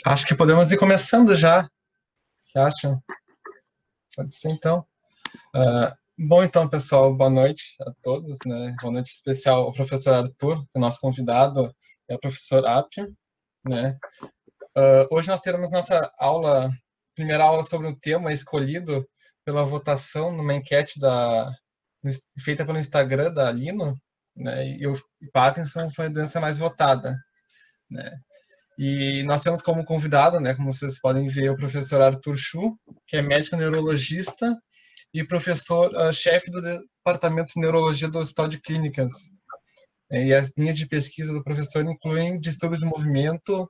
Acho que podemos ir começando já. O que acham? Pode ser então. Bom, então, pessoal, boa noite a todos, né? Boa noite especial ao professor Arthur, que é nosso convidado, é o professor Apio, né? Hoje nós teremos nossa aula, primeira aula sobre o tema escolhido pela votação numa enquete feita pelo Instagram da Lino, né? E o Parkinson foi a doença mais votada, né? E nós temos como convidado, né, como vocês podem ver, o professor Arthur Chu, que é médico neurologista e professor chefe do departamento de neurologia do Hospital de Clínicas. E as linhas de pesquisa do professor incluem distúrbios de movimento,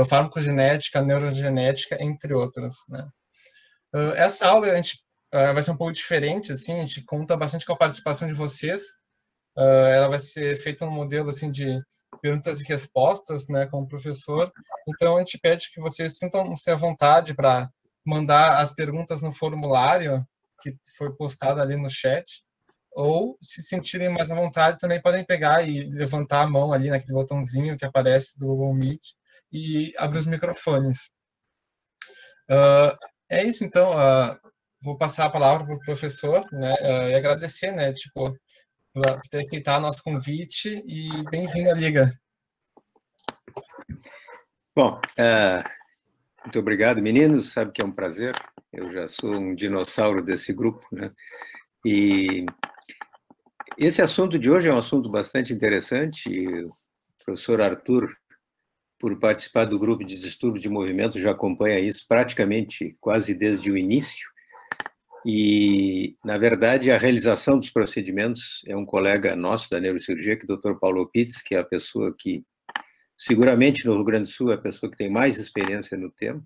farmacogenética, neurogenética, entre outros, né? Essa aula a gente vai ser um pouco diferente, assim, a gente conta bastante com a participação de vocês. Ela vai ser feita no modelo assim de perguntas e respostas, né, com o professor. Então a gente pede que vocês sintam-se à vontade para mandar as perguntas no formulário que foi postado ali no chat, ou se sentirem mais à vontade também podem pegar e levantar a mão ali naquele botãozinho que aparece do Google Meet e abrir os microfones. É isso então. Vou passar a palavra para o professor, né, e agradecer, né, tipo, por ter aceitado nosso convite e bem-vindo à Liga. Bom, muito obrigado, meninos. Sabe que é um prazer. Eu já sou um dinossauro desse grupo, né? E esse assunto de hoje é um assunto bastante interessante. E o professor Arthur, por participar do grupo de distúrbio de movimento, já acompanha isso praticamente quase desde o início. E, na verdade, a realização dos procedimentos é um colega nosso da neurocirurgia, que é o Dr. Paulo Pitts, que é a pessoa que, seguramente no Rio Grande do Sul, é a pessoa que tem mais experiência no tema.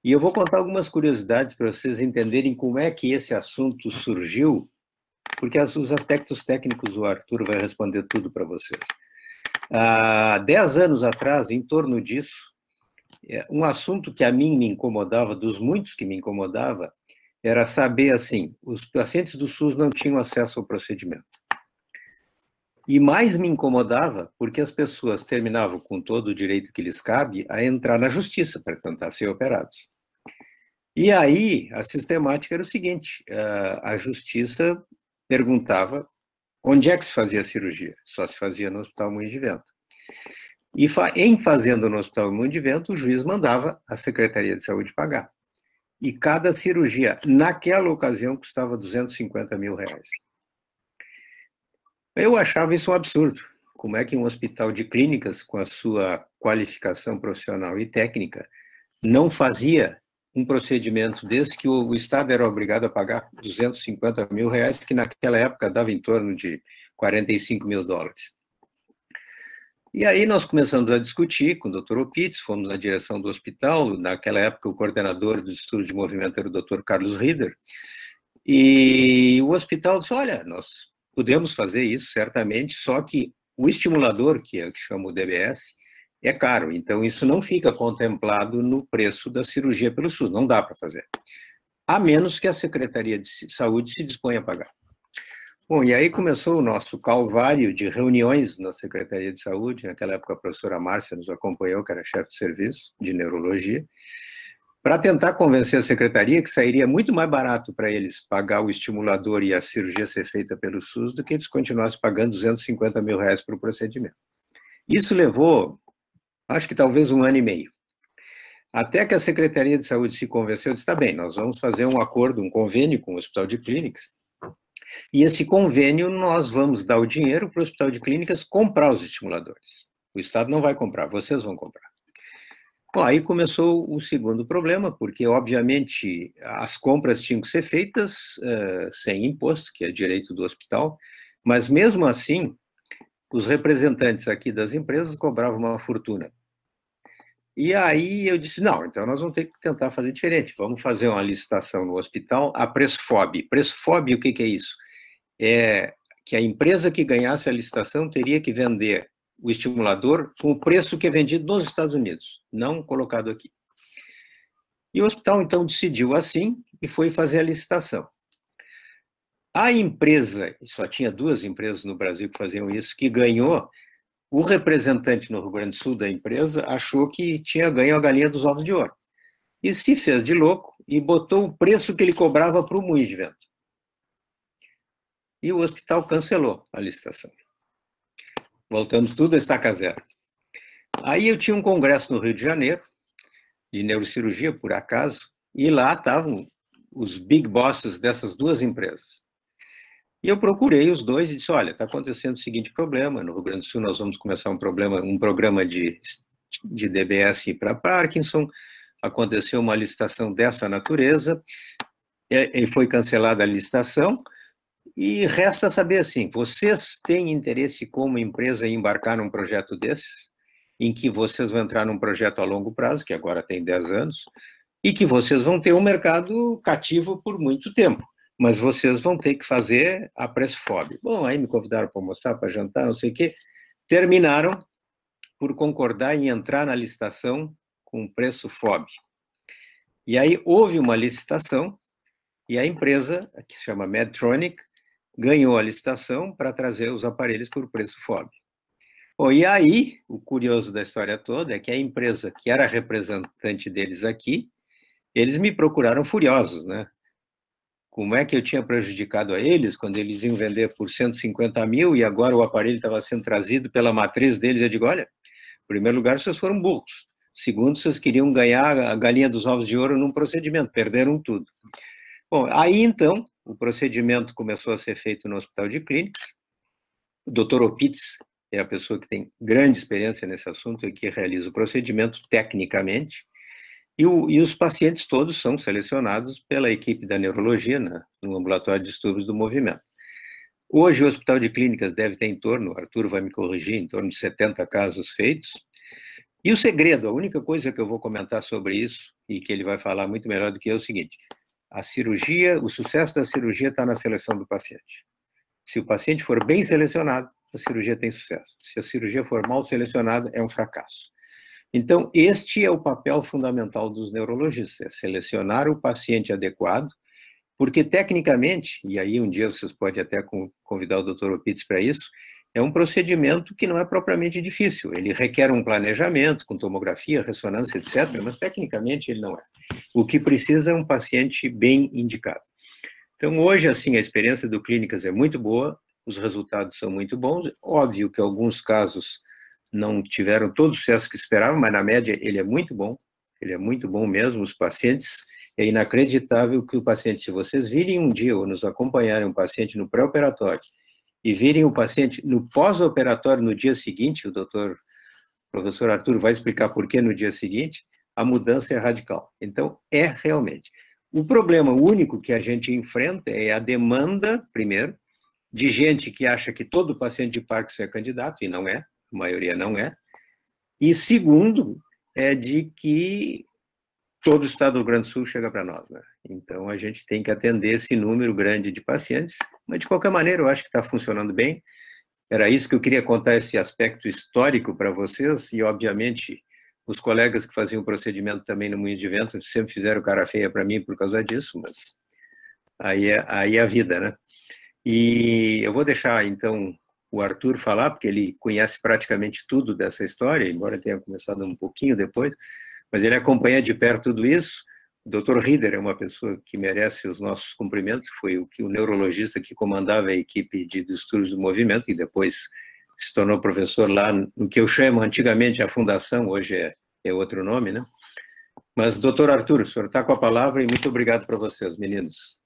E eu vou contar algumas curiosidades para vocês entenderem como é que esse assunto surgiu, porque os aspectos técnicos o Arthur vai responder tudo para vocês. Há 10 anos atrás, em torno disso, um assunto que a mim me incomodava, dos muitos que me incomodava, era saber, assim, os pacientes do SUS não tinham acesso ao procedimento. E mais me incomodava porque as pessoas terminavam com todo o direito que lhes cabe a entrar na justiça para tentar ser operados. E aí, a sistemática era o seguinte, a justiça perguntava onde é que se fazia a cirurgia. Só se fazia no Hospital Moinhos de Vento. E em fazendo no Hospital Moinhos de Vento, o juiz mandava a Secretaria de Saúde pagar. E cada cirurgia, naquela ocasião, custava R$250 mil. Eu achava isso um absurdo. Como é que um hospital de clínicas, com a sua qualificação profissional e técnica, não fazia um procedimento desse que o Estado era obrigado a pagar R$250 mil, que naquela época dava em torno de $45 mil. E aí nós começamos a discutir com o Dr. Opitz, fomos na direção do hospital, naquela época o coordenador do estudo de movimento era o Dr. Carlos Rieder, e o hospital disse, olha, nós podemos fazer isso, certamente, só que o estimulador, que é o que chama o DBS, é caro, então isso não fica contemplado no preço da cirurgia pelo SUS, não dá para fazer, a menos que a Secretaria de Saúde se disponha a pagar. Bom, e aí começou o nosso calvário de reuniões na Secretaria de Saúde, naquela época a professora Márcia nos acompanhou, que era chefe de serviço de neurologia, para tentar convencer a Secretaria que sairia muito mais barato para eles pagar o estimulador e a cirurgia ser feita pelo SUS do que eles continuassem pagando R$250 mil para o procedimento. Isso levou, acho que talvez 1 ano e meio. Até que a Secretaria de Saúde se convenceu, disse, tá bem, nós vamos fazer um acordo, um convênio com o Hospital de Clínicas, e esse convênio nós vamos dar o dinheiro para o Hospital de Clínicas comprar os estimuladores. O Estado não vai comprar, vocês vão comprar. Bom, aí começou o segundo problema, porque, obviamente, as compras tinham que ser feitas sem imposto, que é direito do hospital, mas, mesmo assim, os representantes aqui das empresas cobravam uma fortuna. E aí eu disse, não, então nós vamos ter que tentar fazer diferente, vamos fazer uma licitação no hospital a preço FOB. Preço FOB, o que é isso? É que a empresa que ganhasse a licitação teria que vender o estimulador com o preço que é vendido nos Estados Unidos, não colocado aqui. E o hospital, então, decidiu assim e foi fazer a licitação. A empresa, só tinha 2 empresas no Brasil que faziam isso, que ganhou, O representante no Rio Grande do Sul da empresa achou que tinha ganho a galinha dos ovos de ouro. E se fez de louco e botou o preço que ele cobrava para o moinho de vento. E o hospital cancelou a licitação. Voltamos tudo a estaca zero. Aí eu tinha um congresso no Rio de Janeiro, de neurocirurgia, por acaso, e lá estavam os big bosses dessas duas empresas. E eu procurei os dois e disse, olha, está acontecendo o seguinte problema, no Rio Grande do Sul nós vamos começar um programa de DBS para Parkinson, aconteceu uma licitação dessa natureza, e foi cancelada a licitação, e resta saber assim, vocês têm interesse como empresa em embarcar num projeto desses, em que vocês vão entrar num projeto a longo prazo, que agora tem 10 anos, e que vocês vão ter um mercado cativo por muito tempo, mas vocês vão ter que fazer a preço FOB. Bom, aí me convidaram para almoçar, para jantar, não sei o quê, terminaram por concordar em entrar na licitação com preço FOB. E aí houve uma licitação, e a empresa, que se chama Medtronic, ganhou a licitação para trazer os aparelhos por preço FOB. Bom, e aí, o curioso da história toda é que a empresa que era representante deles aqui, eles me procuraram furiosos, né? Como é que eu tinha prejudicado a eles quando eles iam vender por 150 mil e agora o aparelho estava sendo trazido pela matriz deles? Eu digo, olha, em primeiro lugar, vocês foram burros. Segundo, vocês queriam ganhar a galinha dos ovos de ouro num procedimento, perderam tudo. Bom, aí então, o procedimento começou a ser feito no Hospital de Clínicas. O Dr. Opitz é a pessoa que tem grande experiência nesse assunto e que realiza o procedimento tecnicamente. E os pacientes todos são selecionados pela equipe da neurologia, né, no ambulatório de distúrbios do movimento. Hoje o Hospital de Clínicas deve ter em torno, o Arthur vai me corrigir, em torno de 70 casos feitos. E o segredo, a única coisa que eu vou comentar sobre isso, e que ele vai falar muito melhor do que eu, é o seguinte: a cirurgia, o sucesso da cirurgia está na seleção do paciente. Se o paciente for bem selecionado, a cirurgia tem sucesso. Se a cirurgia for mal selecionada, é um fracasso. Então, este é o papel fundamental dos neurologistas, é selecionar o paciente adequado, porque tecnicamente, e aí um dia vocês podem até convidar o Dr. Opitz para isso, é um procedimento que não é propriamente difícil, ele requer um planejamento com tomografia, ressonância, etc., mas tecnicamente ele não é. O que precisa é um paciente bem indicado. Então, hoje, assim, a experiência do Clínicas é muito boa, os resultados são muito bons, óbvio que alguns casos não tiveram todo o sucesso que esperavam, mas na média ele é muito bom mesmo, os pacientes, é inacreditável que o paciente, se vocês virem um dia ou nos acompanharem um paciente no pré-operatório e virem o paciente no pós-operatório no dia seguinte, o professor Arthur vai explicar por que no dia seguinte, a mudança é radical. Então, é realmente. O problema único que a gente enfrenta é a demanda, primeiro, de gente que acha que todo paciente de Parkinson é candidato, e não é, a maioria não é, e segundo, é de que todo o estado do Rio Grande do Sul chega para nós, né? Então, a gente tem que atender esse número grande de pacientes, mas de qualquer maneira eu acho que está funcionando bem. Era isso que eu queria contar, esse aspecto histórico para vocês, e obviamente os colegas que faziam o procedimento também no moinho de vento sempre fizeram cara feia para mim por causa disso, mas aí é a vida, né? E eu vou deixar, então, o Arthur falar, porque ele conhece praticamente tudo dessa história, embora tenha começado um pouquinho depois, mas ele acompanha de perto tudo isso. O Dr. Rieder é uma pessoa que merece os nossos cumprimentos, foi o neurologista que comandava a equipe de distúrbios do movimento e depois se tornou professor lá no que eu chamo antigamente a fundação, hoje é outro nome, né? Mas, doutor Arthur, o senhor está com a palavra e muito obrigado para vocês, meninos.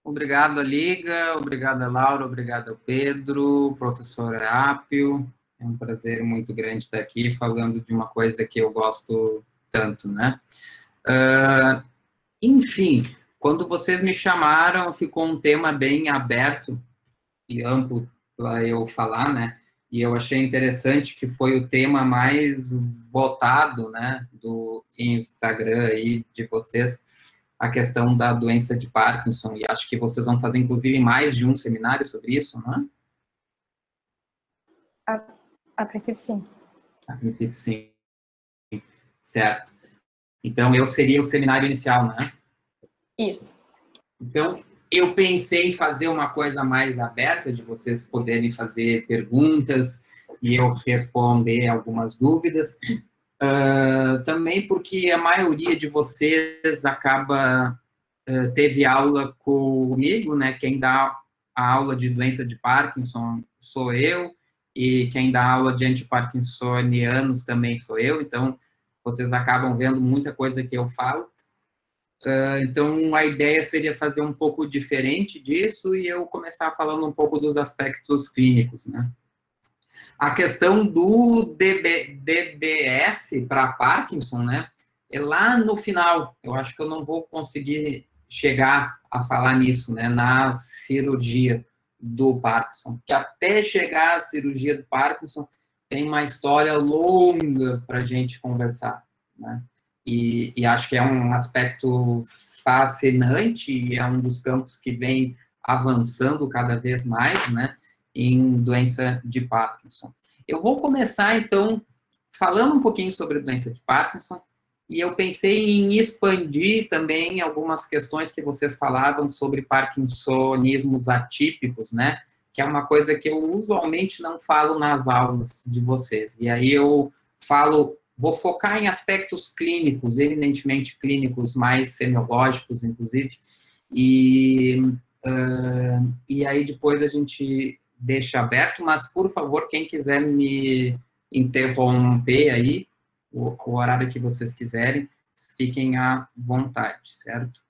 Obrigado, Liga, obrigado, Laura, obrigado, Pedro, professor Apio. É um prazer muito grande estar aqui falando de uma coisa que eu gosto tanto, né? Enfim, quando vocês me chamaram, ficou um tema bem aberto e amplo para eu falar, né? E eu achei interessante que foi o tema mais votado, né, do Instagram aí de vocês, a questão da doença de Parkinson, e acho que vocês vão fazer, inclusive, mais de um seminário sobre isso, não é? A princípio, sim. A princípio, sim. Certo. Então, eu seria o seminário inicial, né? Isso. Então, eu pensei em fazer uma coisa mais aberta, de vocês poderem fazer perguntas e eu responder algumas dúvidas. Também porque a maioria de vocês teve aula comigo, né? Quem dá a aula de doença de Parkinson sou eu, e quem dá aula de antiparkinsonianos também sou eu, então vocês acabam vendo muita coisa que eu falo. Então, a ideia seria fazer um pouco diferente disso e eu começar falando um pouco dos aspectos clínicos, né? A questão do DBS para Parkinson, né? É lá no final. Eu acho que eu não vou conseguir chegar a falar nisso, né? Na cirurgia do Parkinson. Porque até chegar à cirurgia do Parkinson tem uma história longa para a gente conversar, né? E acho que é um aspecto fascinante e é um dos campos que vem avançando cada vez mais, né, em doença de Parkinson. Eu vou começar, então, falando um pouquinho sobre a doença de Parkinson, e eu pensei em expandir também algumas questões que vocês falavam sobre parkinsonismos atípicos, né, que é uma coisa que eu usualmente não falo nas aulas de vocês. E aí eu vou focar em aspectos clínicos, evidentemente clínicos mais semiológicos, inclusive, e aí depois a gente deixa aberto, mas, por favor, quem quiser me interromper aí, o horário que vocês quiserem, fiquem à vontade, certo?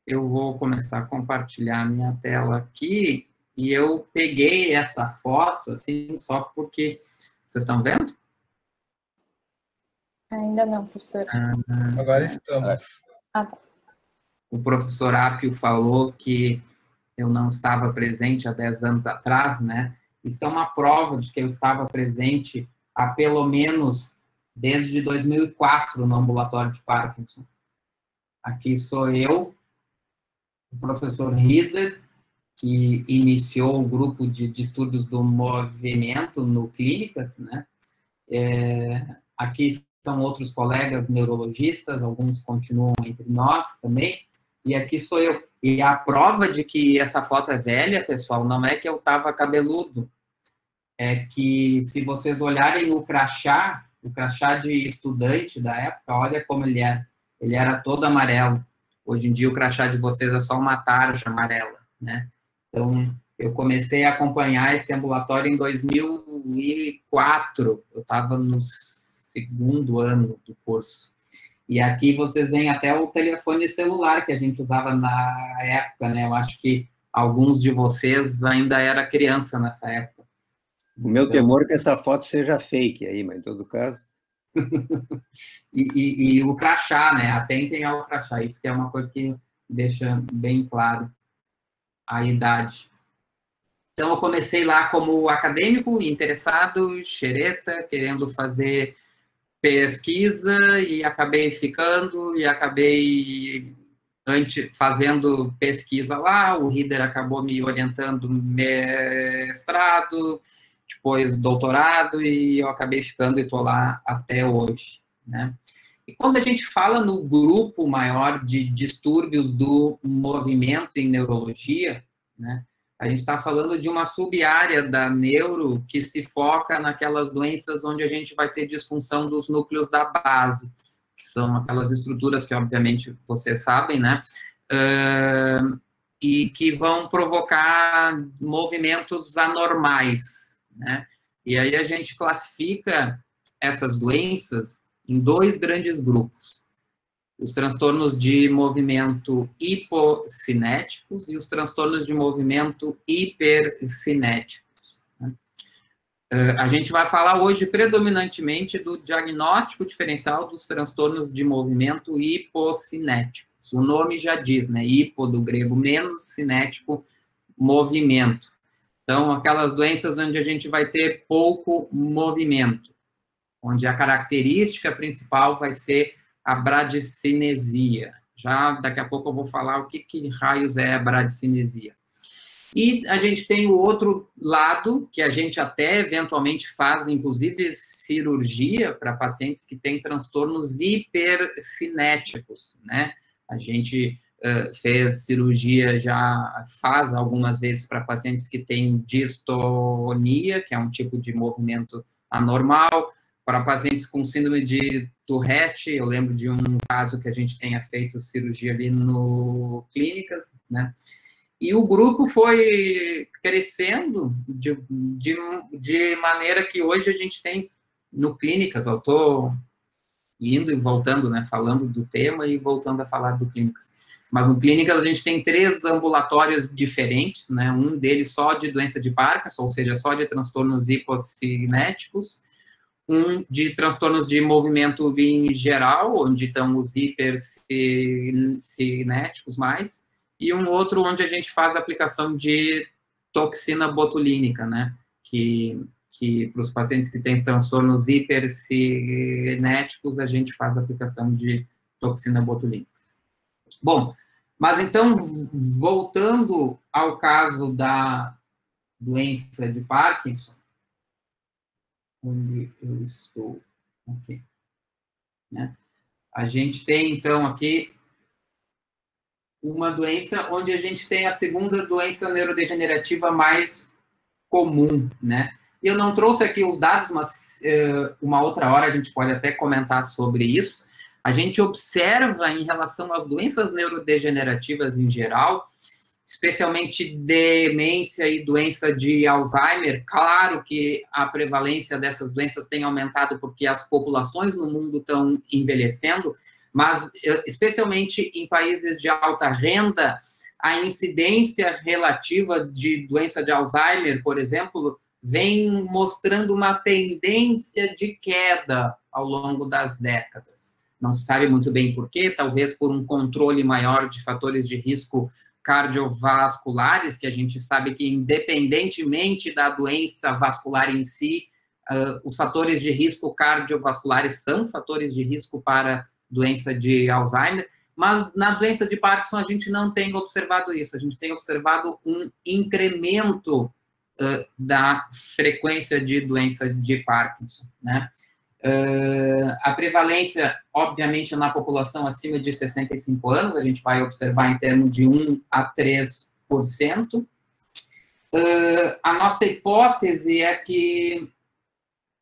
Eu vou começar a compartilhar a minha tela aqui, e eu peguei essa foto, assim, só porque... Vocês estão vendo? Ainda não, professor. Agora estamos. Tá. O professor Apio falou que eu não estava presente há 10 anos atrás, né? Isso é uma prova de que eu estava presente há pelo menos desde 2004 no ambulatório de Parkinson. Aqui sou eu, o professor Rieder, que iniciou o grupo de distúrbios do movimento no Clínicas, né? Aqui são outros colegas neurologistas, alguns continuam entre nós também, e aqui sou eu. E a prova de que essa foto é velha, pessoal, não é que eu estava cabeludo, é que se vocês olharem o crachá de estudante da época, olha como ele era. Ele era todo amarelo. Hoje em dia o crachá de vocês é só uma tarja amarela, né? Então, eu comecei a acompanhar esse ambulatório em 2004, eu estava no segundo ano do curso. E aqui vocês veem até o telefone celular que a gente usava na época, né? Eu acho que alguns de vocês ainda era criança nessa época. O meu temor é que essa foto seja fake aí, mas em todo caso... e o crachá, né? Atentem ao crachá, isso que é uma coisa que deixa bem claro a idade. Então, eu comecei lá como acadêmico, interessado, xereta, querendo fazer pesquisa, e acabei ficando, e acabei fazendo pesquisa lá, o Rieder acabou me orientando mestrado, depois doutorado, e eu acabei ficando e estou lá até hoje, né? E quando a gente fala no grupo maior de distúrbios do movimento em neurologia, né, a gente está falando de uma sub-área da neuro que se foca naquelas doenças onde a gente vai ter disfunção dos núcleos da base, que são aquelas estruturas que, obviamente, vocês sabem, né? E que vão provocar movimentos anormais, né? E aí a gente classifica essas doenças em dois grandes grupos: os transtornos de movimento hipocinéticos e os transtornos de movimento hipercinéticos, né? A gente vai falar hoje predominantemente do diagnóstico diferencial dos transtornos de movimento hipocinéticos. O nome já diz, né? Hipo, do grego menos, cinético, movimento. Então, aquelas doenças onde a gente vai ter pouco movimento, onde a característica principal vai ser a bradicinesia. Já daqui a pouco eu vou falar o que raios é a bradicinesia. E a gente tem o outro lado, que a gente até eventualmente faz, inclusive, cirurgia para pacientes que têm transtornos hipercinéticos, né? A gente fez cirurgia, já faz algumas vezes para pacientes que têm distonia, que é um tipo de movimento anormal, para pacientes com síndrome de Tourette. Eu lembro de um caso que a gente tenha feito cirurgia ali no Clínicas, né? E o grupo foi crescendo de maneira que hoje a gente tem no Clínicas. Eu estou indo e voltando, né, falando do tema e voltando a falar do Clínicas. Mas no Clínicas a gente tem 3 ambulatórios diferentes, né, um deles só de doença de Parkinson, ou seja, só de transtornos hipossinéticos, um de transtornos de movimento em geral, onde estão os hipercinéticos mais, e um outro onde a gente faz a aplicação de toxina botulínica, né, que para os pacientes que têm transtornos hipercinéticos, a gente faz a aplicação de toxina botulínica. Bom, mas então, voltando ao caso da doença de Parkinson, onde eu estou aqui, né? A gente tem, então, aqui uma doença onde a gente tem a segunda doença neurodegenerativa mais comum, né? Eu não trouxe aqui os dados, mas uma outra hora a gente pode até comentar sobre isso. A gente observa em relação às doenças neurodegenerativas em geral, especialmente demência e doença de Alzheimer. Claro que a prevalência dessas doenças tem aumentado porque as populações no mundo estão envelhecendo, mas especialmente em países de alta renda, a incidência relativa de doença de Alzheimer, por exemplo, vem mostrando uma tendência de queda ao longo das décadas. Não se sabe muito bem por quê, talvez por um controle maior de fatores de risco cardiovasculares, que a gente sabe que, independentemente da doença vascular em si, os fatores de risco cardiovasculares são fatores de risco para doença de Alzheimer, mas na doença de Parkinson a gente não tem observado isso, a gente tem observado um incremento da frequência de doença de Parkinson, né? A prevalência, obviamente, na população acima de 65 anos, a gente vai observar em termos de 1 a 3%. A nossa hipótese é que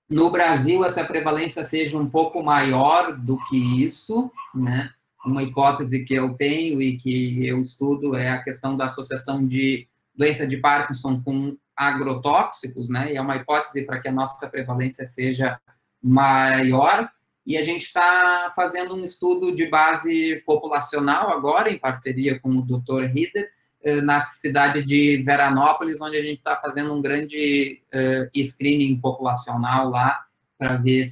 no Brasil essa prevalência seja um pouco maior do que isso, né? Uma hipótese que eu tenho e que eu estudo é a questão da associação de doença de Parkinson com agrotóxicos, né? E é uma hipótese para que a nossa prevalência seja maior, e a gente está fazendo um estudo de base populacional agora, em parceria com o Dr. Rieder, na cidade de Veranópolis, onde a gente está fazendo um grande screening populacional lá, para ver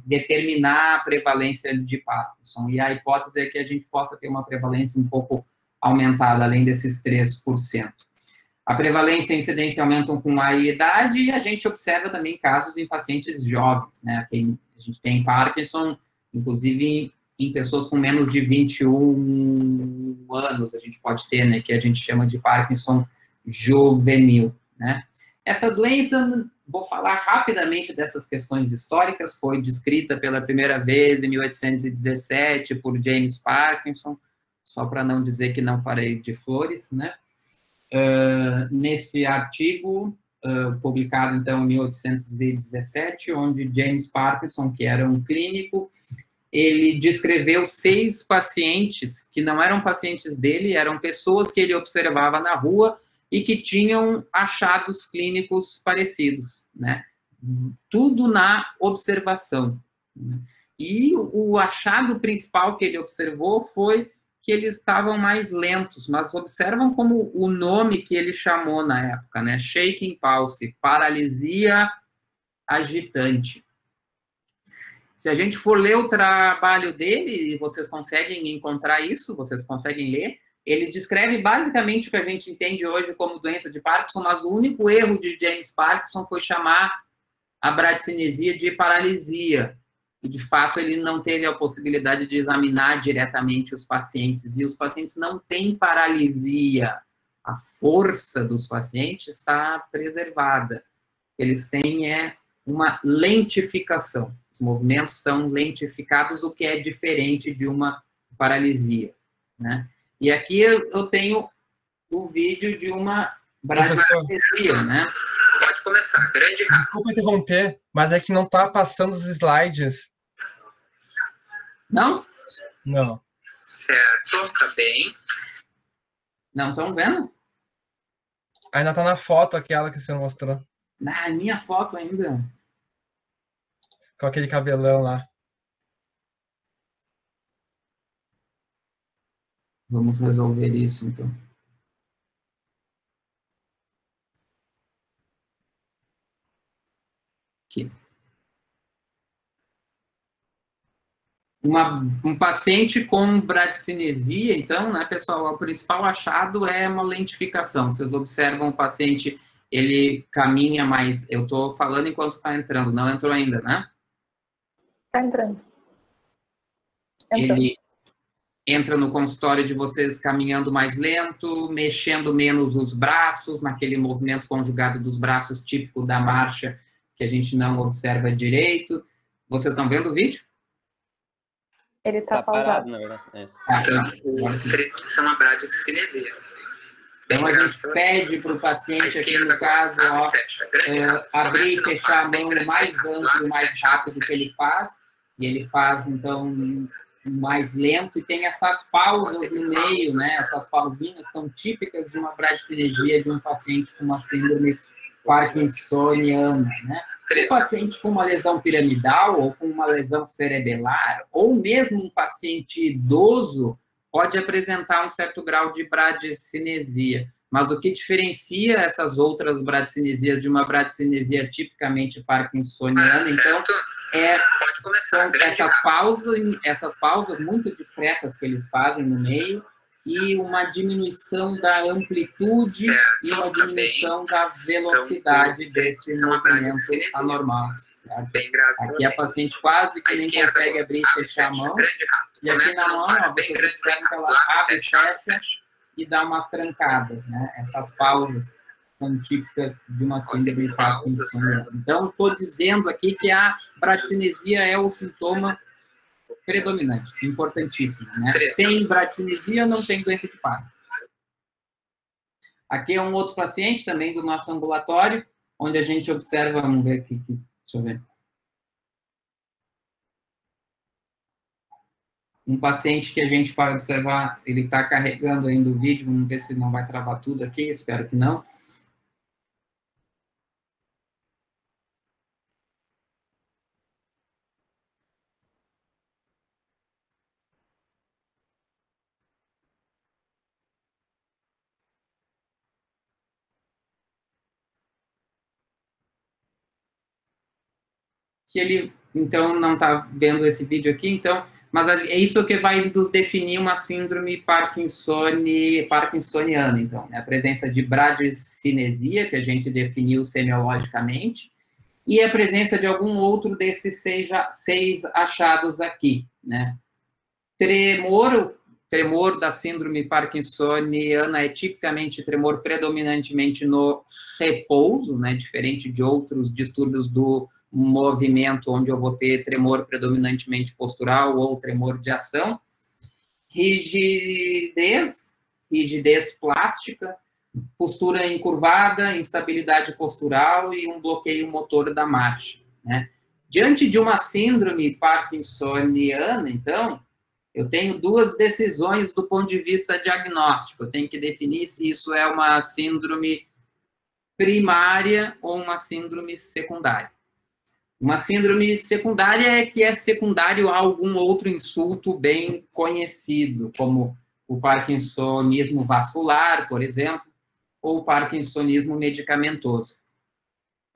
determinar a prevalência de Parkinson. E a hipótese é que a gente possa ter uma prevalência um pouco aumentada, além desses 3%. A prevalência e a incidência aumentam com a idade, e a gente observa também casos em pacientes jovens, né? A gente tem Parkinson, inclusive em pessoas com menos de 21 anos, a gente pode ter, né? Que a gente chama de Parkinson juvenil, né? Essa doença, vou falar rapidamente dessas questões históricas, foi descrita pela primeira vez em 1817 por James Parkinson, só para não dizer que não farei de flores, né? Nesse artigo, publicado, então, em 1817, onde James Parkinson, que era um clínico, ele descreveu 6 pacientes que não eram pacientes dele, eram pessoas que ele observava na rua e que tinham achados clínicos parecidos, né? Tudo na observação. E o achado principal que ele observou foi que eles estavam mais lentos, mas observam como o nome que ele chamou na época, né? Shaking pulse, paralisia agitante. Se a gente for ler o trabalho dele, e vocês conseguem encontrar isso, vocês conseguem ler, ele descreve basicamente o que a gente entende hoje como doença de Parkinson, mas o único erro de James Parkinson foi chamar a bradicinesia de paralisia. E, de fato, ele não teve a possibilidade de examinar diretamente os pacientes. E os pacientes não têm paralisia. A força dos pacientes está preservada. Eles têm uma lentificação. Os movimentos estão lentificados, o que é diferente de uma paralisia. né? E aqui eu tenho o vídeo de uma bradicardia, né? Pode começar, grande rato. Desculpa interromper, mas é que não está passando os slides. Não? Não. Certo, tá bem. Não estão vendo? Ainda está na foto aquela que você mostrou. Na minha foto ainda. Com aquele cabelão lá. Vamos resolver isso, então. Aqui. Um paciente com bradicinesia, então, né, pessoal, o principal achado é uma lentificação. Vocês observam o paciente, ele caminha mais... Eu estou falando enquanto está entrando, não entrou ainda, né? Está entrando. Ele entra no consultório de vocês caminhando mais lento, mexendo menos os braços, naquele movimento conjugado dos braços típico da marcha, que a gente não observa direito. Vocês estão vendo o vídeo? Ele está pausado. Na verdade. Isso é uma bradicinesia. Então, a gente pede para o paciente, aqui no caso, ó, abrir e fechar a mão o mais amplo e mais rápido que ele faz. E ele faz, então, mais lento. E tem essas pausas no meio, né? Essas pausinhas são típicas de uma bradicinesia de um paciente com uma síndrome parkinsoniana, né? Um paciente com uma lesão piramidal ou com uma lesão cerebelar, ou mesmo um paciente idoso, pode apresentar um certo grau de bradicinesia. Mas o que diferencia essas outras bradcinesias de uma bradicinesia tipicamente parkinsoniana, então, são essas pausas muito discretas que eles fazem no meio, e uma diminuição da amplitude e uma diminuição da velocidade desse movimento anormal. Aqui a paciente quase que nem consegue abrir e fechar a mão, e aqui na mão, ó, vocês observam que ela abre e fecha e dá umas trancadas, né? Essas pausas são típicas de uma síndrome parkinsoniana. Então, estou dizendo aqui que a bradicinesia é o sintoma predominante, importantíssimo, né? Sem bradicinesia não tem doença de Parkinson. Aqui é um outro paciente também do nosso ambulatório, onde a gente observa, vamos ver aqui, deixa eu ver. Um paciente que a gente vai observar, ele está carregando ainda o vídeo, vamos ver se não vai travar tudo aqui, espero que não. Que ele, então, não está vendo esse vídeo aqui, então, mas é isso que vai nos definir uma síndrome parkinsoniana, então, né? A presença de bradicinesia, que a gente definiu semiologicamente, e a presença de algum outro desses seis achados aqui, né? Tremor da síndrome parkinsoniana é tipicamente tremor predominantemente no repouso, né? Diferente de outros distúrbios do movimento, onde eu vou ter tremor predominantemente postural ou tremor de ação. Rigidez plástica, postura encurvada, instabilidade postural e um bloqueio motor da marcha, né? Diante de uma síndrome parkinsoniana, então, eu tenho duas decisões do ponto de vista diagnóstico. Eu tenho que definir se isso é uma síndrome primária ou uma síndrome secundária. Uma síndrome secundária é que é secundário a algum outro insulto bem conhecido, como o parkinsonismo vascular, por exemplo, ou o parkinsonismo medicamentoso.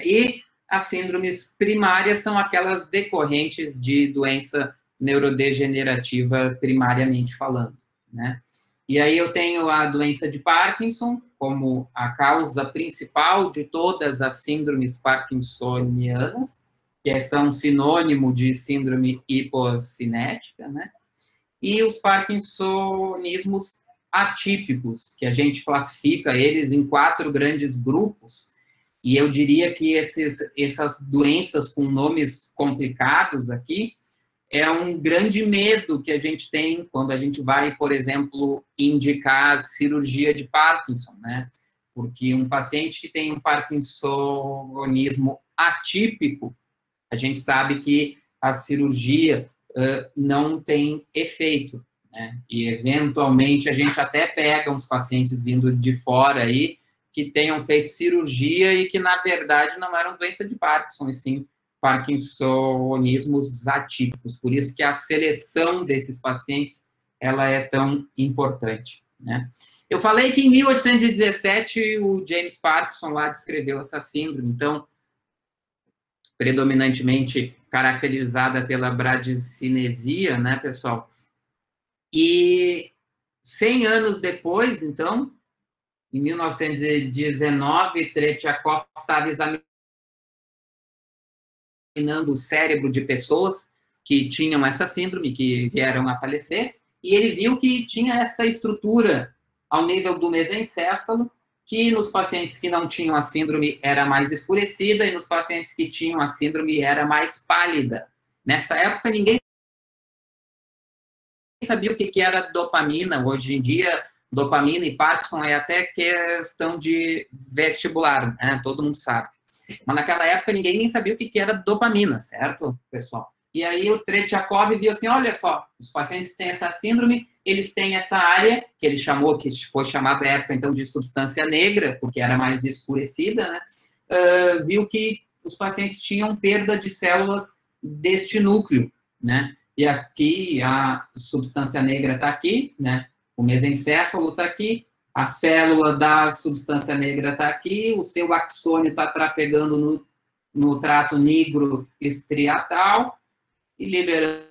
E as síndromes primárias são aquelas decorrentes de doença neurodegenerativa primariamente falando, né? E aí eu tenho a doença de Parkinson como a causa principal de todas as síndromes parkinsonianas, que são sinônimo de síndrome hipocinética, né? E os parkinsonismos atípicos, que a gente classifica eles em 4 grandes grupos, e eu diria que essas doenças com nomes complicados aqui, é um grande medo que a gente tem quando a gente vai, por exemplo, indicar cirurgia de Parkinson, né? Porque um paciente que tem um parkinsonismo atípico, a gente sabe que a cirurgia não tem efeito, né? E, eventualmente, a gente até pega uns pacientes vindo de fora aí que tenham feito cirurgia e que, na verdade, não eram doença de Parkinson, e sim parkinsonismos atípicos. Por isso que a seleção desses pacientes ela é tão importante, né? Eu falei que em 1817 o James Parkinson lá descreveu essa síndrome, então, predominantemente caracterizada pela bradicinesia, né, pessoal? E 100 anos depois, então, em 1919, Tretjakov estava examinando o cérebro de pessoas que tinham essa síndrome, que vieram a falecer, e ele viu que tinha essa estrutura ao nível do mesencéfalo, que nos pacientes que não tinham a síndrome era mais escurecida e nos pacientes que tinham a síndrome era mais pálida. Nessa época, ninguém sabia o que era dopamina. Hoje em dia, dopamina e Parkinson é até questão de vestibular, né? Todo mundo sabe. Mas naquela época, ninguém nem sabia o que era dopamina, certo, pessoal? E aí o Tretjakov viu assim, olha só, os pacientes que têm essa síndrome, eles têm essa área, que ele chamou, que foi chamada na época, então, de substância negra, porque era mais escurecida, né? Viu que os pacientes tinham perda de células deste núcleo, né? E aqui, a substância negra está aqui, né? O mesencéfalo está aqui, a célula da substância negra está aqui, o seu axônio está trafegando no trato nigroestriatal e liberando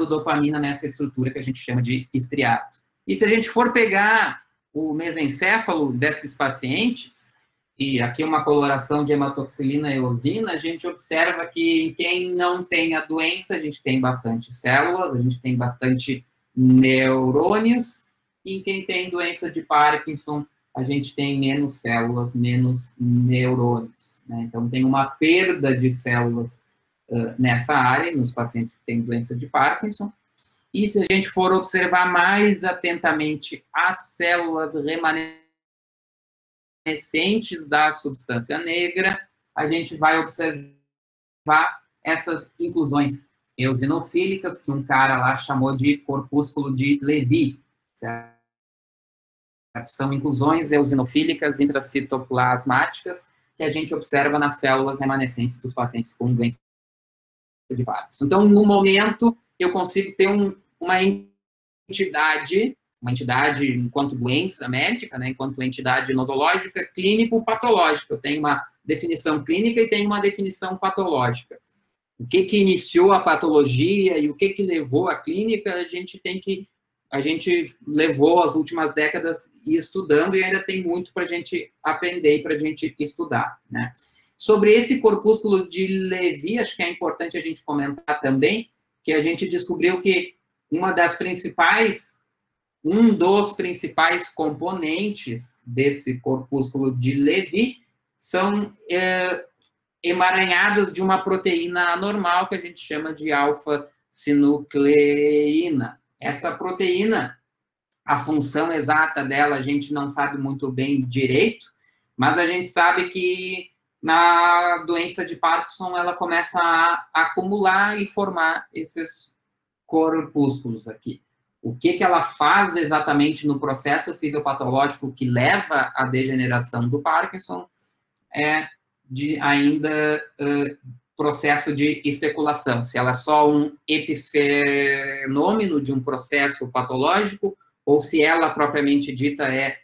dopamina nessa estrutura que a gente chama de estriato. E se a gente for pegar o mesencéfalo desses pacientes, e aqui uma coloração de hematoxilina e eosina, a gente observa que em quem não tem a doença, a gente tem bastante células, a gente tem bastante neurônios, e em quem tem doença de Parkinson, a gente tem menos células, menos neurônios, né? Então, tem uma perda de células nessa área, nos pacientes que têm doença de Parkinson. E se a gente for observar mais atentamente as células remanescentes da substância negra, a gente vai observar essas inclusões eosinofílicas, que um cara lá chamou de corpúsculo de Levy, certo? São inclusões eosinofílicas intracitoplasmáticas que a gente observa nas células remanescentes dos pacientes com doença de Parkinson. Então, no momento, eu consigo ter uma entidade enquanto doença médica, né, enquanto entidade nosológica, clínico-patológica. Eu tenho uma definição clínica e tenho uma definição patológica. O que iniciou a patologia e o que levou à clínica, a gente levou as últimas décadas estudando e ainda tem muito para a gente aprender e para a gente estudar, né? Sobre esse corpúsculo de Levy, acho que é importante a gente comentar também que a gente descobriu que um dos principais componentes desse corpúsculo de Levy são emaranhados de uma proteína anormal que a gente chama de alfa-sinucleína. Essa proteína, a função exata dela a gente não sabe muito bem direito, mas a gente sabe que na doença de Parkinson ela começa a acumular e formar esses corpúsculos aqui. O que ela faz exatamente no processo fisiopatológico que leva à degeneração do Parkinson é processo de especulação, se ela é só um epifenômeno de um processo patológico ou se ela, propriamente dita, é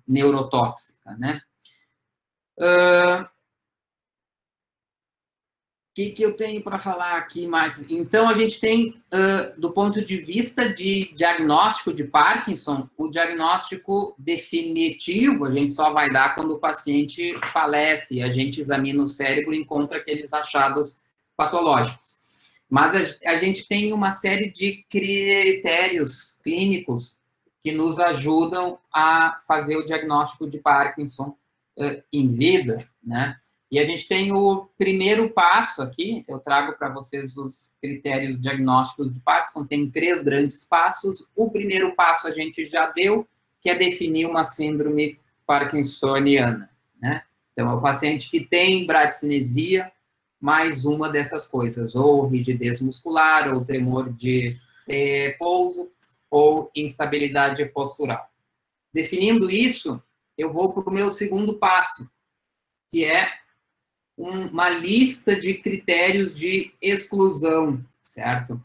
neurotóxica, né? O que eu tenho para falar aqui mais? Então, a gente tem, do ponto de vista de diagnóstico de Parkinson, o diagnóstico definitivo a gente só vai dar quando o paciente falece, a gente examina o cérebro e encontra aqueles achados patológicos. Mas a gente tem uma série de critérios clínicos que nos ajudam a fazer o diagnóstico de Parkinson em vida, né? E a gente tem o primeiro passo aqui, eu trago para vocês os critérios diagnósticos de Parkinson, tem 3 grandes passos. O primeiro passo a gente já deu, que é definir uma síndrome parkinsoniana, né? Então, é o paciente que tem bradicinesia, mais uma dessas coisas, ou rigidez muscular, ou tremor de repouso, ou instabilidade postural. Definindo isso, eu vou para o meu segundo passo, que é uma lista de critérios de exclusão, certo?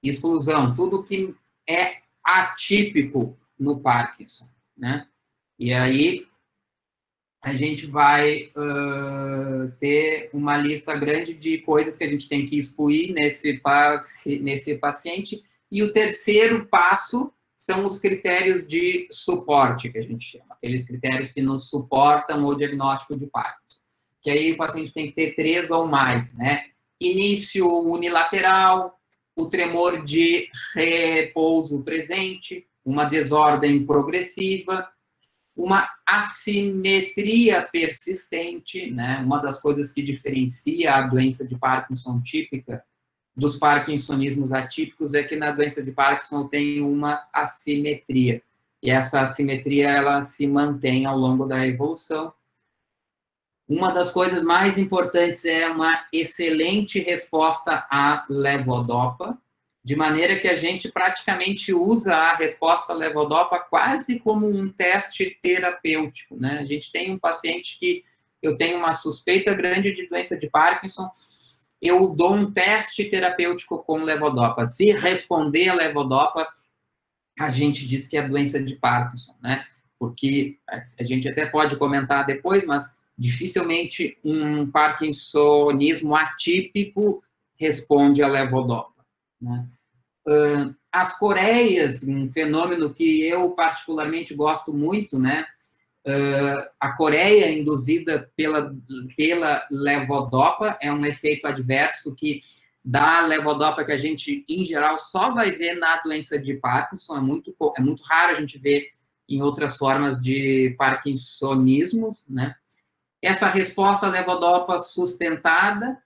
Exclusão, tudo que é atípico no Parkinson, né? E aí a gente vai ter uma lista grande de coisas que a gente tem que excluir nesse paciente. E o terceiro passo são os critérios de suporte, que a gente chama, aqueles critérios que nos suportam o diagnóstico de Parkinson. Que aí o paciente tem que ter 3 ou mais, né? Início unilateral, o tremor de repouso presente, uma desordem progressiva, uma assimetria persistente, né? Uma das coisas que diferencia a doença de Parkinson típica dos parkinsonismos atípicos é que na doença de Parkinson tem uma assimetria. E essa assimetria, ela se mantém ao longo da evolução. Uma das coisas mais importantes é uma excelente resposta à levodopa, de maneira que a gente praticamente usa a resposta à levodopa quase como um teste terapêutico, né? A gente tem um paciente que eu tenho uma suspeita grande de doença de Parkinson, eu dou um teste terapêutico com levodopa. Se responder a levodopa, a gente diz que é doença de Parkinson, né? Porque a gente até pode comentar depois, mas dificilmente um parkinsonismo atípico responde à levodopa, né? As coreias, um fenômeno que eu particularmente gosto muito, né? A coreia induzida pela levodopa é um efeito adverso que da levodopa que a gente, em geral, só vai ver na doença de Parkinson, é muito raro a gente ver em outras formas de parkinsonismos, né? Essa resposta à levodopa sustentada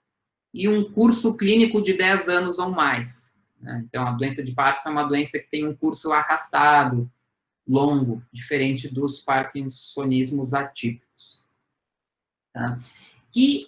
e um curso clínico de 10 anos ou mais, né? Então, a doença de Parkinson é uma doença que tem um curso arrastado, longo, diferente dos parkinsonismos atípicos. Tá? E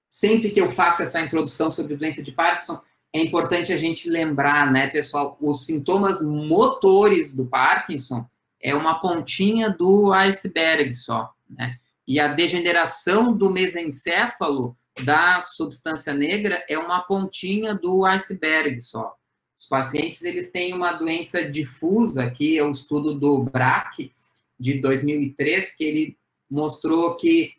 sempre que eu faço essa introdução sobre doença de Parkinson, é importante a gente lembrar, né, pessoal, os sintomas motores do Parkinson é uma pontinha do iceberg só, né? E a degeneração do mesencéfalo da substância negra é uma pontinha do iceberg só. Os pacientes, eles têm uma doença difusa, que é o estudo do Braque, de 2003, que ele mostrou que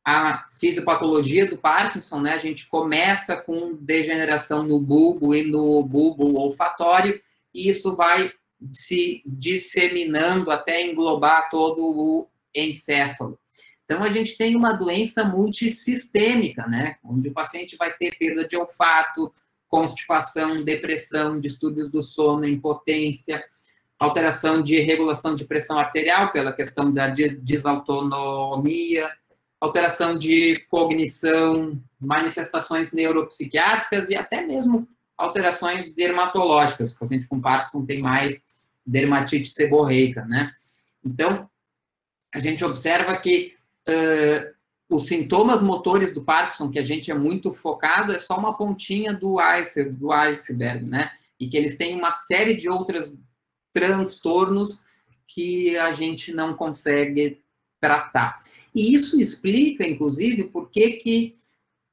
a fisiopatologia do Parkinson, né, a gente começa com degeneração no bulbo e no bulbo olfatório, e isso vai se disseminando até englobar todo o encéfalo. Então, a gente tem uma doença multissistêmica, né, onde o paciente vai ter perda de olfato, constipação, depressão, distúrbios do sono, impotência, alteração de regulação de pressão arterial pela questão da desautonomia, alteração de cognição, manifestações neuropsiquiátricas e até mesmo alterações dermatológicas. O paciente com Parkinson tem mais dermatite seborreica, né? Então, a gente observa que os sintomas motores do Parkinson, que a gente é muito focado, é só uma pontinha do iceberg, né? E que eles têm uma série de outros transtornos que a gente não consegue tratar. E isso explica, inclusive, por que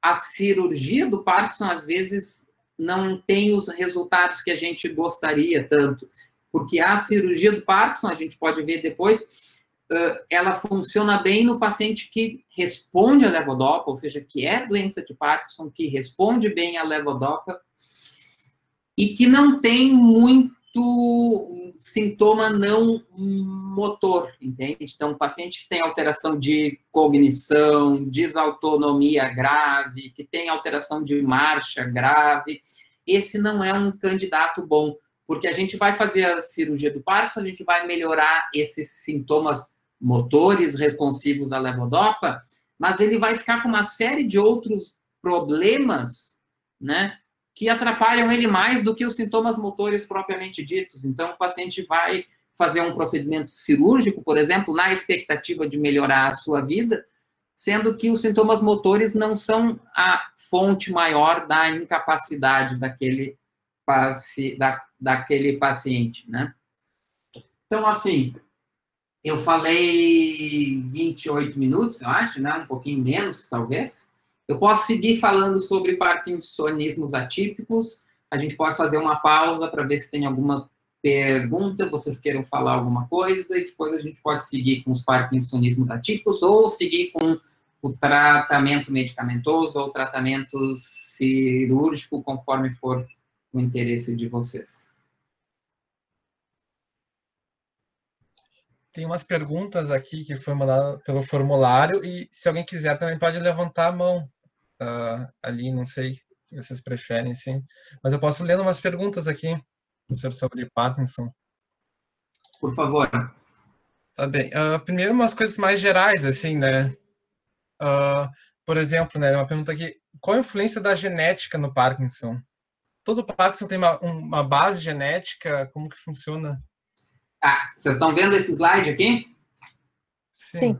a cirurgia do Parkinson, às vezes, não tem os resultados que a gente gostaria tanto. Porque a cirurgia do Parkinson, a gente pode ver depois, ela funciona bem no paciente que responde à levodopa, ou seja, que é doença de Parkinson, que responde bem à levodopa e que não tem muito sintoma não motor, entende? Então, paciente que tem alteração de cognição, desautonomia grave, que tem alteração de marcha grave, esse não é um candidato bom, porque a gente vai fazer a cirurgia do Parkinson, a gente vai melhorar esses sintomas motores responsivos à levodopa, mas ele vai ficar com uma série de outros problemas, né, que atrapalham ele mais do que os sintomas motores propriamente ditos. Então, o paciente vai fazer um procedimento cirúrgico, por exemplo, na expectativa de melhorar a sua vida, sendo que os sintomas motores não são a fonte maior da incapacidade daquele paciente, né? Então, assim, eu falei 28 minutos, eu acho, né? Um pouquinho menos, talvez. Eu posso seguir falando sobre parkinsonismos atípicos. A gente pode fazer uma pausa para ver se tem alguma pergunta, vocês queiram falar alguma coisa, e depois a gente pode seguir com os parkinsonismos atípicos ou seguir com o tratamento medicamentoso ou tratamento cirúrgico, conforme for o interesse de vocês. Tem umas perguntas aqui que foi mandada pelo formulário e se alguém quiser também pode levantar a mão ali, não sei o que vocês preferem, sim. Mas eu posso ler umas perguntas aqui, professor, sobre Parkinson. Por favor. Tá bem. Primeiro, umas coisas mais gerais, assim, né? Por exemplo, né, uma pergunta aqui, qual a influência da genética no Parkinson? Todo Parkinson tem uma base genética? Como que funciona? Vocês estão vendo esse slide aqui? Sim.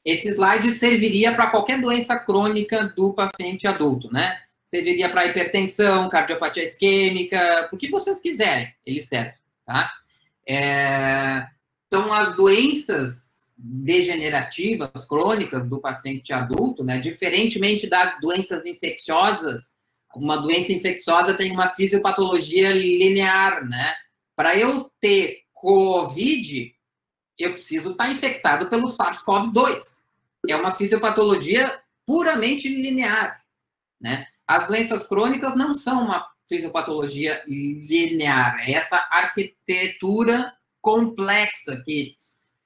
Esse slide serviria para qualquer doença crônica do paciente adulto, né? Serviria para hipertensão, cardiopatia isquêmica, o que vocês quiserem, ele serve, tá? Então, as doenças degenerativas, crônicas do paciente adulto, né? Diferentemente das doenças infecciosas, uma doença infecciosa tem uma fisiopatologia linear, né? Para eu ter COVID, eu preciso estar infectado pelo SARS-CoV-2. É uma fisiopatologia puramente linear, né? As doenças crônicas não são uma fisiopatologia linear. É essa arquitetura complexa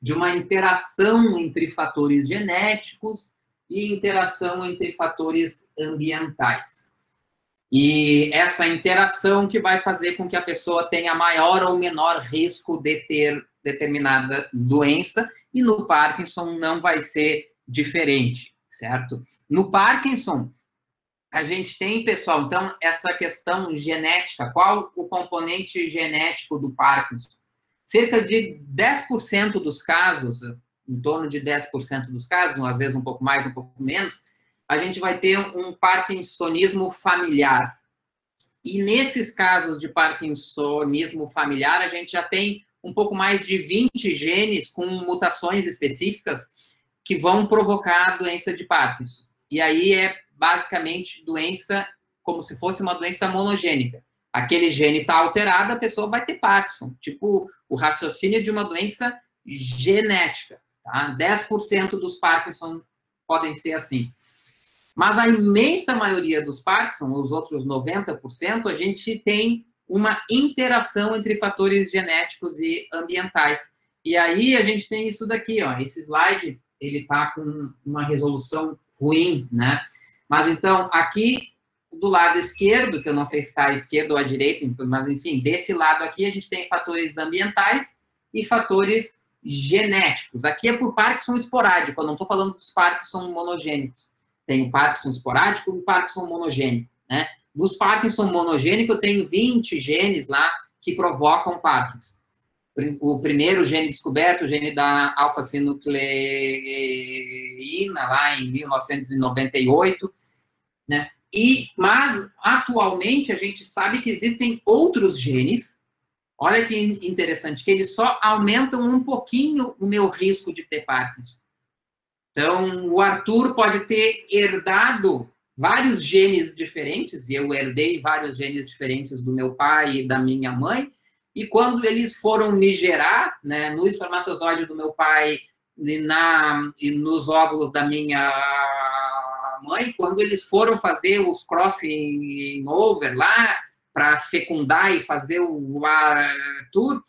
de uma interação entre fatores genéticos e interação entre fatores ambientais. E essa interação que vai fazer com que a pessoa tenha maior ou menor risco de ter determinada doença, e no Parkinson não vai ser diferente, certo? No Parkinson, a gente tem, pessoal, então, essa questão genética, qual o componente genético do Parkinson? Cerca de 10% dos casos, em torno de 10% dos casos, às vezes um pouco mais, um pouco menos, a gente vai ter um parkinsonismo familiar. E nesses casos de parkinsonismo familiar, a gente já tem um pouco mais de 20 genes com mutações específicas que vão provocar a doença de Parkinson. E aí é basicamente doença como se fosse uma doença monogênica. Aquele gene está alterado, a pessoa vai ter Parkinson. Tipo, o raciocínio de uma doença genética. Tá? 10% dos Parkinson podem ser assim. Mas a imensa maioria dos Parkinson, os outros 90%, a gente tem uma interação entre fatores genéticos e ambientais. E aí a gente tem isso daqui, ó. Esse slide, ele está com uma resolução ruim, né? Mas então, aqui do lado esquerdo, que eu não sei se está à esquerda ou à direita, mas enfim, desse lado aqui a gente tem fatores ambientais e fatores genéticos. Aqui é por Parkinson esporádico, eu não estou falando dos Parkinson monogênicos. Tem o Parkinson esporádico e o Parkinson monogênico, né? Dos Parkinson monogênico, eu tenho 20 genes lá que provocam Parkinson. O primeiro gene descoberto, o gene da alfa-sinucleína, lá em 1998, né? Mas, atualmente, a gente sabe que existem outros genes, olha que interessante, que eles só aumentam um pouquinho o meu risco de ter Parkinson. Então, o Arthur pode ter herdado vários genes diferentes, e eu herdei vários genes diferentes do meu pai e da minha mãe, e quando eles foram me gerar, né, no espermatozoide do meu pai e nos óvulos da minha mãe, quando eles foram fazer os crossing over lá, para fecundar e fazer o Arthur,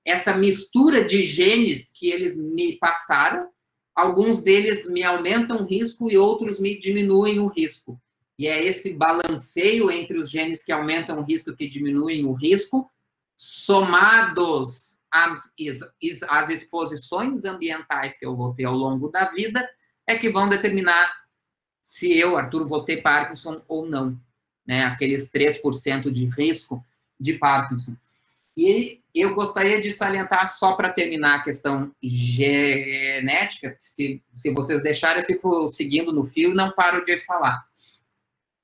essa mistura de genes que eles me passaram, alguns deles me aumentam o risco e outros me diminuem o risco. E é esse balanceio entre os genes que aumentam o risco e que diminuem o risco, somados às exposições ambientais que eu vou ter ao longo da vida, é que vão determinar se eu, Arthur, vou ter Parkinson ou não, né? Aqueles 3% de risco de Parkinson. E eu gostaria de salientar, só para terminar a questão genética, se vocês deixarem, eu fico seguindo no fio e não paro de falar.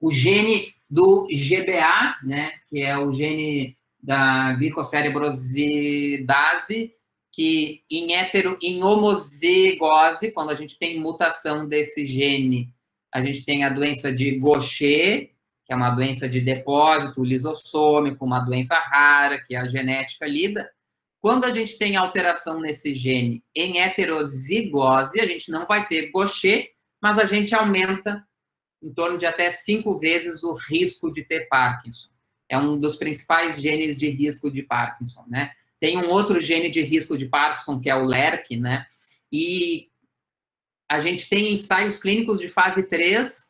O gene do GBA, né, que é o gene da glicocerebrosidase, que em homozigose, quando a gente tem mutação desse gene, a gente tem a doença de Gaucher, que é uma doença de depósito lisossômico, uma doença rara, que a genética lida. Quando a gente tem alteração nesse gene em heterozigose, a gente não vai ter Gaucher, mas a gente aumenta em torno de até 5 vezes o risco de ter Parkinson. É um dos principais genes de risco de Parkinson, né? Tem um outro gene de risco de Parkinson, que é o LERC, né? E a gente tem ensaios clínicos de fase 3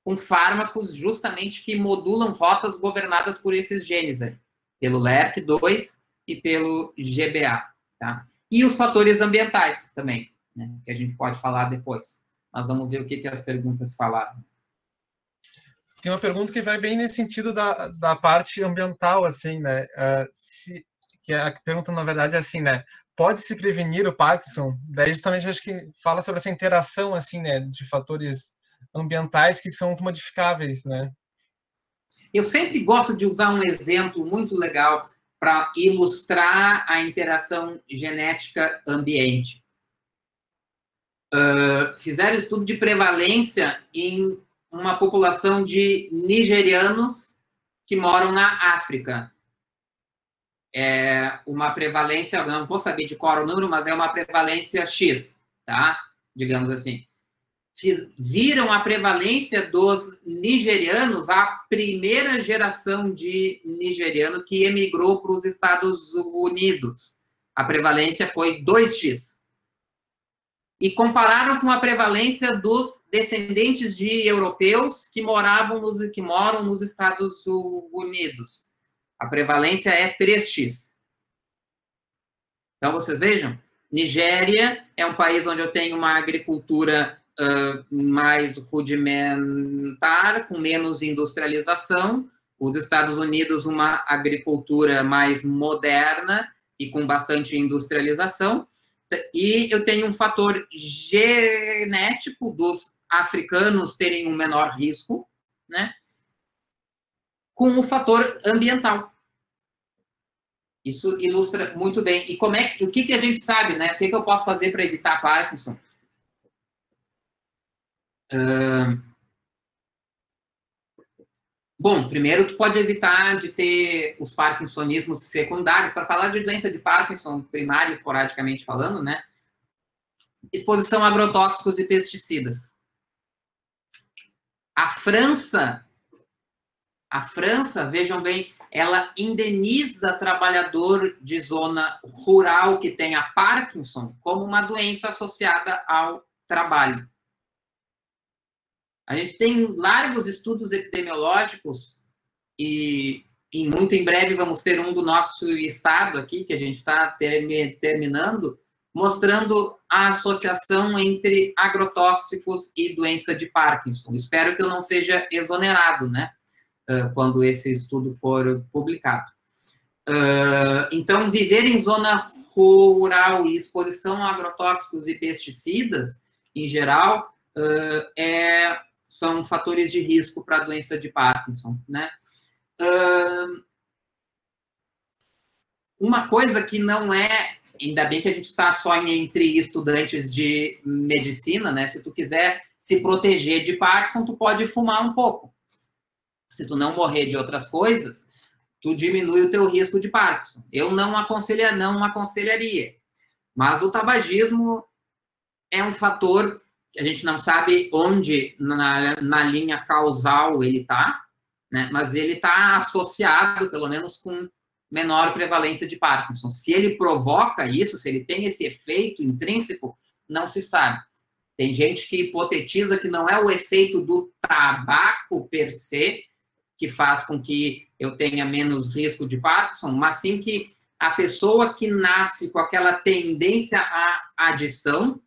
com fármacos justamente que modulam rotas governadas por esses genes aí, pelo LERC2 e pelo GBA, tá? E os fatores ambientais também, né? Que a gente pode falar depois. Nós vamos ver o que as perguntas falaram. Tem uma pergunta que vai bem nesse sentido da parte ambiental, assim, né? Que a pergunta, na verdade, é assim, né? Pode-se prevenir o Parkinson? Daí, justamente, acho que fala sobre essa interação, assim, né? De fatores ambientais que são modificáveis, né? Eu sempre gosto de usar um exemplo muito legal para ilustrar a interação genética-ambiente. Fizeram estudo de prevalência em uma população de nigerianos que moram na África. É uma prevalência, eu não vou saber de qual é o número, mas é uma prevalência X, tá? Digamos assim. Viram a prevalência dos nigerianos, a primeira geração de nigeriano que emigrou para os Estados Unidos. A prevalência foi 2x. E compararam com a prevalência dos descendentes de europeus que moram nos Estados Unidos. A prevalência é 3x. Então, vocês vejam, Nigéria é um país onde eu tenho uma agricultura mais rudimentar, com menos industrialização. Os Estados Unidos, uma agricultura mais moderna e com bastante industrialização. E eu tenho um fator genético dos africanos terem um menor risco, né? Com o fator ambiental. Isso ilustra muito bem. E o que a gente sabe, né? O que eu posso fazer para evitar Parkinson? Bom, primeiro, tu pode evitar de ter os parkinsonismos secundários. Para falar de doença de Parkinson primária, esporadicamente falando, né? Exposição a agrotóxicos e pesticidas. A França, vejam bem, ela indeniza trabalhador de zona rural que tenha Parkinson como uma doença associada ao trabalho. A gente tem largos estudos epidemiológicos e muito em breve vamos ter um do nosso estado aqui, que a gente está terminando, mostrando a associação entre agrotóxicos e doença de Parkinson. Espero que eu não seja exonerado, né? Quando esse estudo for publicado. Então, viver em zona rural e exposição a agrotóxicos e pesticidas, em geral, são fatores de risco para a doença de Parkinson, né? Uma coisa que não é, ainda bem que a gente está só entre estudantes de medicina, né? Se tu quiser se proteger de Parkinson, tu pode fumar um pouco. Se tu não morrer de outras coisas, tu diminui o teu risco de Parkinson. Eu não aconselharia. Mas o tabagismo é um fator que a gente não sabe onde na linha causal ele está, né? Mas ele está associado, pelo menos, com menor prevalência de Parkinson. Se ele provoca isso, se ele tem esse efeito intrínseco, não se sabe. Tem gente que hipotetiza que não é o efeito do tabaco per se que faz com que eu tenha menos risco de Parkinson, mas sim que a pessoa que nasce com aquela tendência à adição,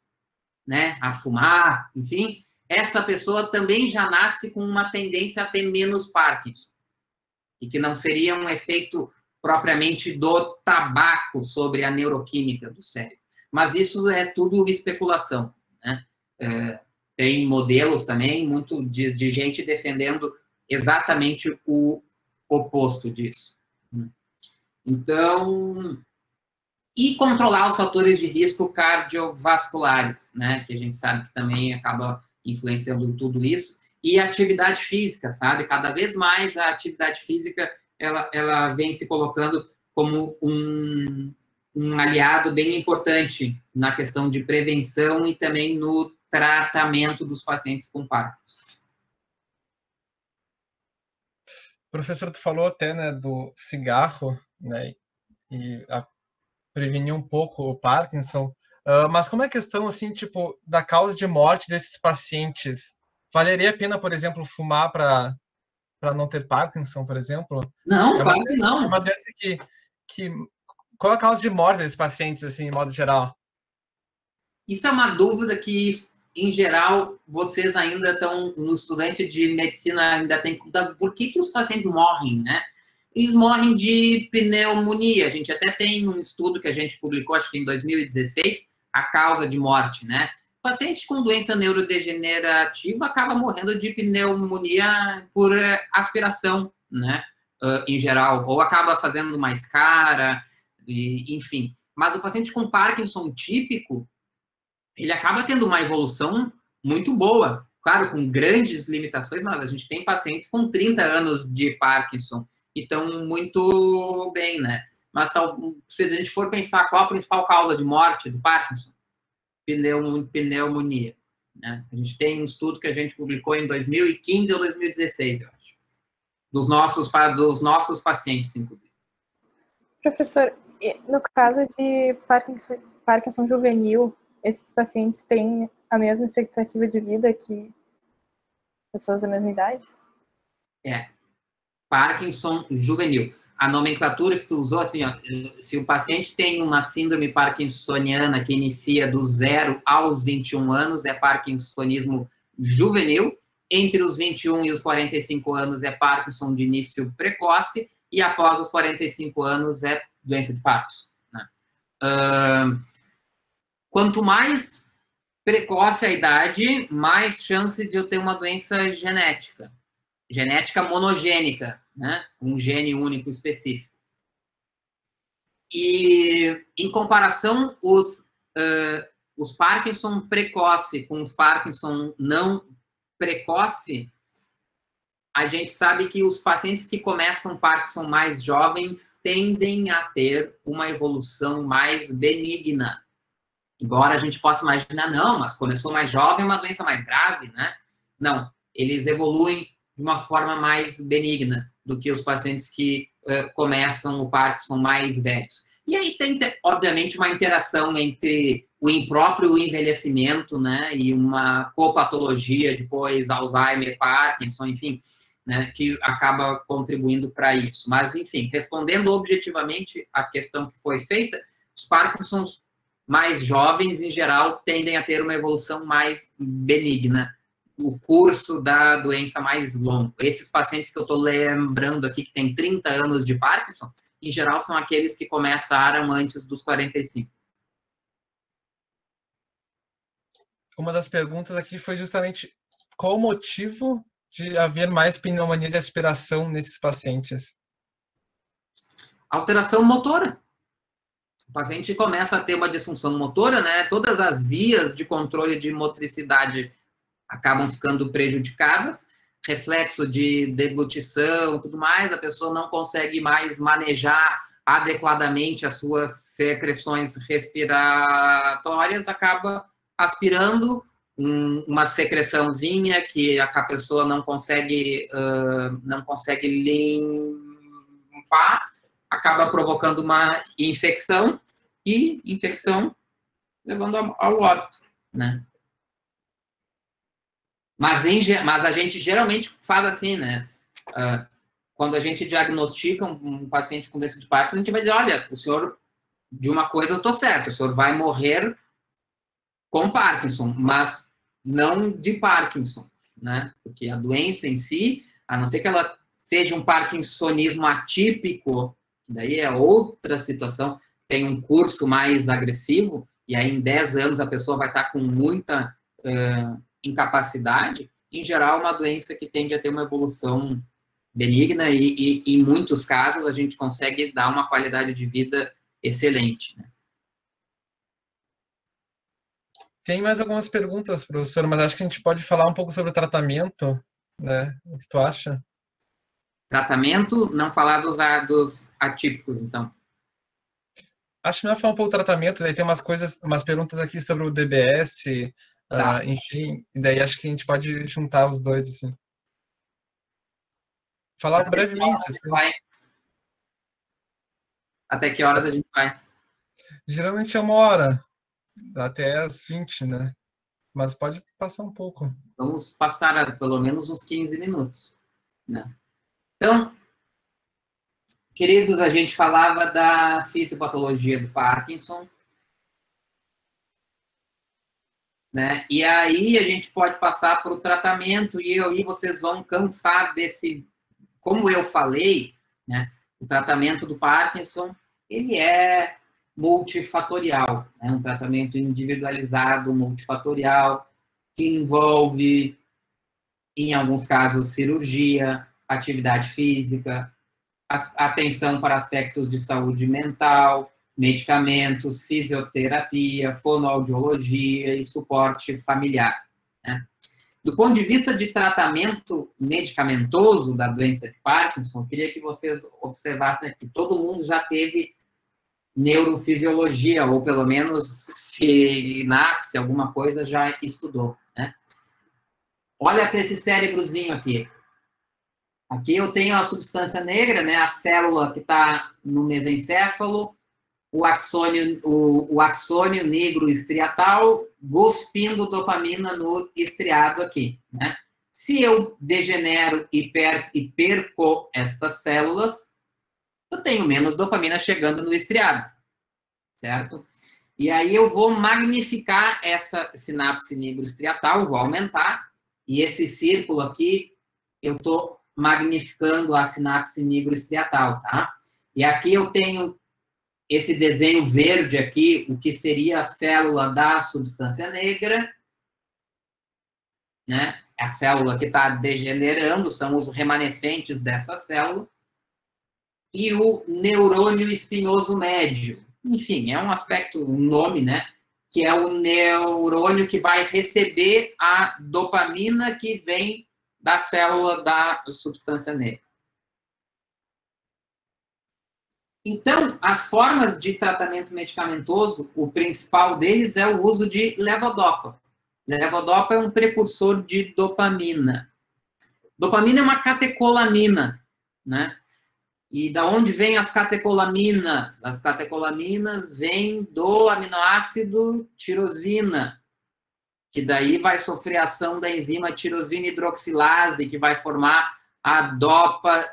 né, a fumar, enfim, essa pessoa também já nasce com uma tendência a ter menos Parkinson. E que não seria um efeito propriamente do tabaco sobre a neuroquímica do cérebro. Mas isso é tudo especulação, né? Tem modelos também muito de gente defendendo exatamente o oposto disso. Então, e controlar os fatores de risco cardiovasculares, né? Que a gente sabe que também acaba influenciando tudo isso. E atividade física, sabe? Cada vez mais a atividade física, ela vem se colocando como um aliado bem importante na questão de prevenção e também no tratamento dos pacientes com Parkinson. Professor, tu falou até, né, do cigarro, né, e prevenir um pouco o Parkinson, mas como é a questão, assim, tipo, da causa de morte desses pacientes? Valeria a pena, por exemplo, fumar para não ter Parkinson, por exemplo? Não, claro que não. É uma doença que... Qual a causa de morte desses pacientes, assim, em modo geral? Isso é uma dúvida que, em geral, vocês ainda estão, no estudante de medicina, ainda tem que cuidar. Por que os pacientes morrem, né? Eles morrem de pneumonia. A gente até tem um estudo que a gente publicou, acho que em 2016, a causa de morte, né? O paciente com doença neurodegenerativa acaba morrendo de pneumonia por aspiração, né? Em geral, ou acaba fazendo mais cara, enfim. Mas o paciente com Parkinson típico, ele acaba tendo uma evolução muito boa. Claro, com grandes limitações, mas a gente tem pacientes com 30 anos de Parkinson e estão muito bem, né? Mas se a gente for pensar qual a principal causa de morte do Parkinson, pneumonia, né? A gente tem um estudo que a gente publicou em 2015 ou 2016, eu acho, dos nossos pacientes, inclusive. Professor, no caso de Parkinson juvenil, esses pacientes têm a mesma expectativa de vida que pessoas da mesma idade? Parkinson juvenil. A nomenclatura que tu usou, assim, ó, se o paciente tem uma síndrome parkinsoniana que inicia do 0 aos 21 anos, é parkinsonismo juvenil. Entre os 21 e os 45 anos é Parkinson de início precoce, e após os 45 anos é doença de Parkinson, né? Quanto mais precoce a idade, mais chance de eu ter uma doença genética monogênica, né? Um gene único específico. E, em comparação, os Parkinson precoce com os Parkinson não precoce, a gente sabe que os pacientes que começam Parkinson mais jovens tendem a ter uma evolução mais benigna. Embora a gente possa imaginar, não, mas começou mais jovem, uma doença mais grave, né? Não, eles evoluem de uma forma mais benigna do que os pacientes que começam o Parkinson mais velhos. E aí tem, obviamente, uma interação entre o próprio envelhecimento, né, e uma copatologia, depois Alzheimer, Parkinson, enfim, né, que acaba contribuindo para isso. Mas, enfim, respondendo objetivamente a questão que foi feita, os Parkinsons mais jovens, em geral, tendem a ter uma evolução mais benigna, o curso da doença mais longo. Esses pacientes que eu estou lembrando aqui, que têm 30 anos de Parkinson, em geral, são aqueles que começaram antes dos 45. Uma das perguntas aqui foi justamente qual o motivo de haver mais pneumonia de aspiração nesses pacientes? Alteração motora. O paciente começa a ter uma disfunção motora, né? Todas as vias de controle de motricidade acabam ficando prejudicadas, reflexo de deglutição, tudo mais, a pessoa não consegue mais manejar adequadamente as suas secreções respiratórias, acaba aspirando uma secreçãozinha que a pessoa não consegue limpar, acaba provocando uma infecção, e infecção levando ao óbito, né? Mas a gente geralmente faz assim, né? Quando a gente diagnostica um paciente com doença de Parkinson, a gente vai dizer, olha, o senhor, de uma coisa eu estou certo, o senhor vai morrer com Parkinson, mas não de Parkinson, né? Porque a doença em si, a não ser que ela seja um parkinsonismo atípico, daí é outra situação, tem um curso mais agressivo, e aí em 10 anos a pessoa vai estar com muita incapacidade, em geral é uma doença que tende a ter uma evolução benigna e em muitos casos a gente consegue dar uma qualidade de vida excelente, né? Tem mais algumas perguntas, professor, mas acho que a gente pode falar um pouco sobre o tratamento, né? O que tu acha? Tratamento, não falar dos atípicos, então. Acho melhor falar um pouco do tratamento, daí tem umas perguntas aqui sobre o DBS, Tá. enfim, e daí acho que a gente pode juntar os dois, assim. Falar brevemente, assim. Até que horas a gente vai? Geralmente é 1 hora, até as 20, né? Mas pode passar um pouco. Vamos passar pelo menos uns 15 minutos, né? Então, queridos, a gente falava da fisiopatologia do Parkinson, né? E aí a gente pode passar para o tratamento e aí vocês vão cansar desse, como eu falei, né? O tratamento do Parkinson, ele é multifatorial, né? Um tratamento individualizado, multifatorial, que envolve, em alguns casos, cirurgia, atividade física, atenção para aspectos de saúde mental, medicamentos, fisioterapia, fonoaudiologia e suporte familiar, né? Do ponto de vista de tratamento medicamentoso da doença de Parkinson, eu queria que vocês observassem que todo mundo já teve neurofisiologia, ou pelo menos sinapse, alguma coisa já estudou, né? Olha para esse cérebrozinho aqui. Aqui eu tenho a substância negra, né? A célula que está no mesencéfalo, o axônio negro estriatal, cuspindo dopamina no estriado aqui, né? Se eu degenero e perco estas células, eu tenho menos dopamina chegando no estriado, certo? E aí eu vou magnificar essa sinapse negro estriatal, vou aumentar, e esse círculo aqui, eu estou magnificando a sinapse negro estriatal, tá? E aqui eu tenho esse desenho verde aqui, o que seria a célula da substância negra, né? A célula que está degenerando, são os remanescentes dessa célula, e o neurônio espinhoso médio. Enfim, é um aspecto, um nome, né? Que é o neurônio que vai receber a dopamina que vem da célula da substância negra. Então, as formas de tratamento medicamentoso, o principal deles é o uso de levodopa. Levodopa é um precursor de dopamina. Dopamina é uma catecolamina, né? E da onde vêm as catecolaminas? As catecolaminas vêm do aminoácido tirosina, que daí vai sofrer ação da enzima tirosina hidroxilase, que vai formar a dopa.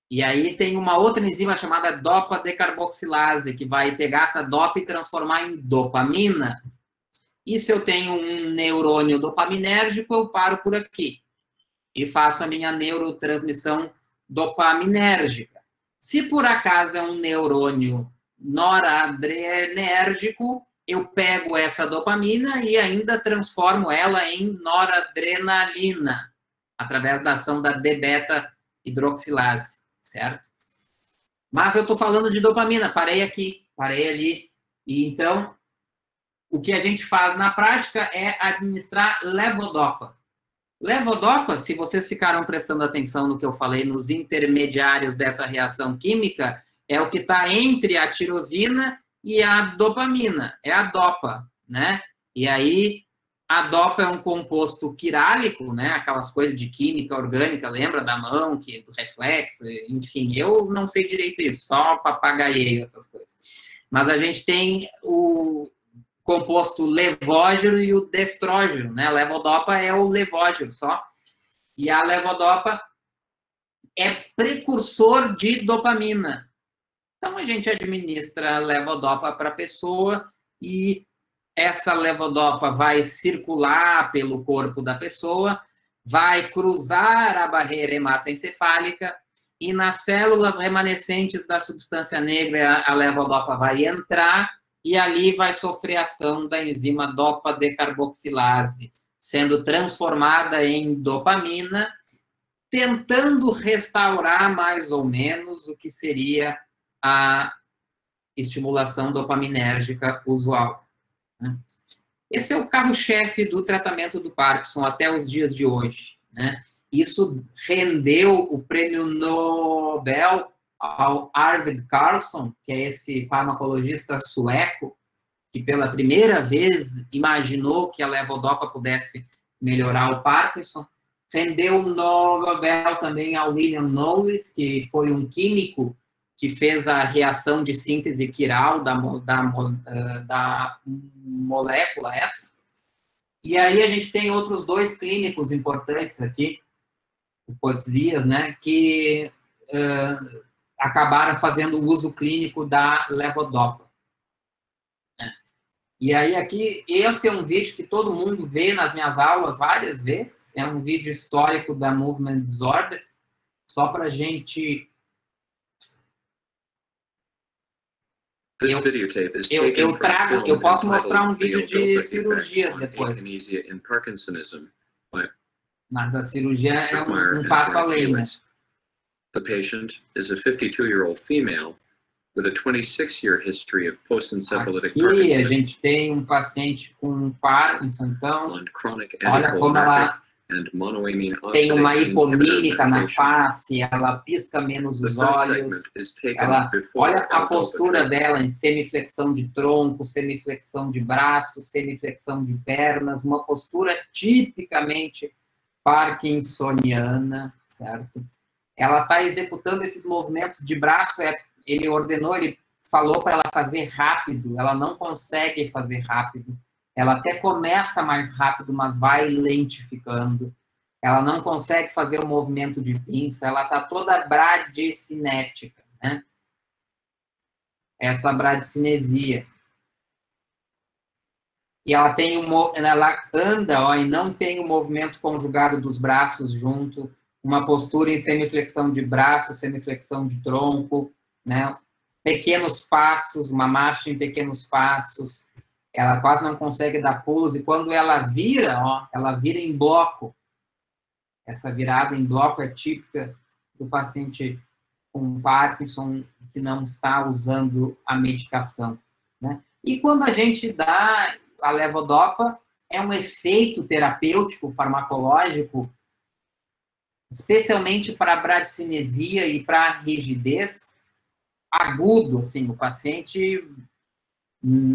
E aí tem uma outra enzima chamada dopa decarboxilase, que vai pegar essa dopa e transformar em dopamina. E se eu tenho um neurônio dopaminérgico, eu paro por aqui e faço a minha neurotransmissão dopaminérgica. Se por acaso é um neurônio noradrenérgico, eu pego essa dopamina e ainda transformo ela em noradrenalina, através da ação da D-beta-hidroxilase, certo? Mas eu estou falando de dopamina, parei aqui, parei ali. E então, o que a gente faz na prática é administrar levodopa. Levodopa, se vocês ficaram prestando atenção no que eu falei nos intermediários dessa reação química, é o que está entre a tirosina e a dopamina, é a dopa, né? E aí, a dopa é um composto quirálico, né? Aquelas coisas de química orgânica, lembra da mão, do reflexo, enfim, eu não sei direito isso, só papagaieio essas coisas. Mas a gente tem o composto levógeno e o destrógeno, né? A levodopa é o levógeno só. E a levodopa é precursor de dopamina. Então, a gente administra levodopa para a pessoa e essa levodopa vai circular pelo corpo da pessoa, vai cruzar a barreira hematoencefálica e nas células remanescentes da substância negra a levodopa vai entrar e ali vai sofrer ação da enzima dopa-decarboxilase, sendo transformada em dopamina, tentando restaurar mais ou menos o que seria a estimulação dopaminérgica usual. Esse é o carro-chefe do tratamento do Parkinson até os dias de hoje, né? Isso rendeu o prêmio Nobel ao Arvid Carlsson, que é esse farmacologista sueco, que pela primeira vez imaginou que a levodopa pudesse melhorar o Parkinson. Rendeu o Nobel também ao William Knowles, que foi um químico que fez a reação de síntese quiral da molécula essa. E aí a gente tem outros dois clínicos importantes aqui, o Potzias, né, que acabaram fazendo o uso clínico da levodopa. E aí aqui, esse é um vídeo que todo mundo vê nas minhas aulas várias vezes, é um vídeo histórico da Movement Disorders, só para a gente... Eu posso mostrar um vídeo de cirurgia depois. Mas a cirurgia é um passo além, né? The patient is a 52-year-old female with a 26-year history of post-encephalitic Parkinson. Aqui a gente tem um paciente com Parkinson, então, olha como ela tem uma hipomímica na face, ela pisca menos os olhos, olha a postura dela em semiflexão de tronco, semiflexão de braços, semiflexão de pernas, uma postura tipicamente parkinsoniana, certo? Ela está executando esses movimentos de braço, ele falou para ela fazer rápido, ela não consegue fazer rápido. Ela até começa mais rápido, mas vai lentificando. Ela não consegue fazer o movimento de pinça, ela está toda bradicinética, né? Essa bradicinesia. E ela anda, ó, e não tem o movimento conjugado dos braços junto, uma postura em semiflexão de braço, semiflexão de tronco, né? Pequenos passos, uma marcha em pequenos passos. Ela quase não consegue dar pulos, e quando ela vira, ó, ela vira em bloco. Essa virada em bloco é típica do paciente com Parkinson que não está usando a medicação, né? E quando a gente dá a levodopa, é um efeito terapêutico, farmacológico, especialmente para a bradicinesia e para a rigidez, agudo, assim, o paciente...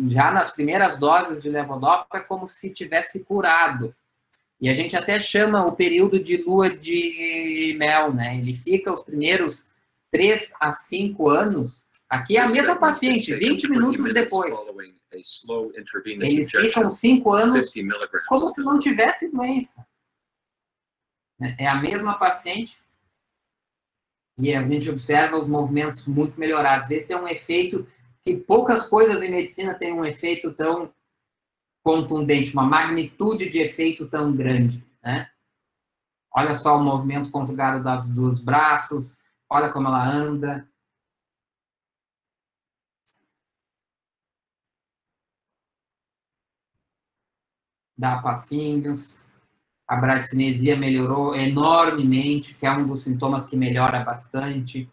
já nas primeiras doses de levodopa, é como se tivesse curado. E a gente até chama o período de lua de mel, né? Ele fica os primeiros 3 a 5 anos. Aqui é a mesma paciente, 20 minutos depois. Eles ficam 5 anos como se não tivesse doença. É a mesma paciente. E a gente observa os movimentos muito melhorados. Esse é um efeito... que poucas coisas em medicina têm um efeito tão contundente, uma magnitude de efeito tão grande, né? Olha só o movimento conjugado dos braços, olha como ela anda. Dá passinhos. A bradicinesia melhorou enormemente, que é um dos sintomas que melhora bastante.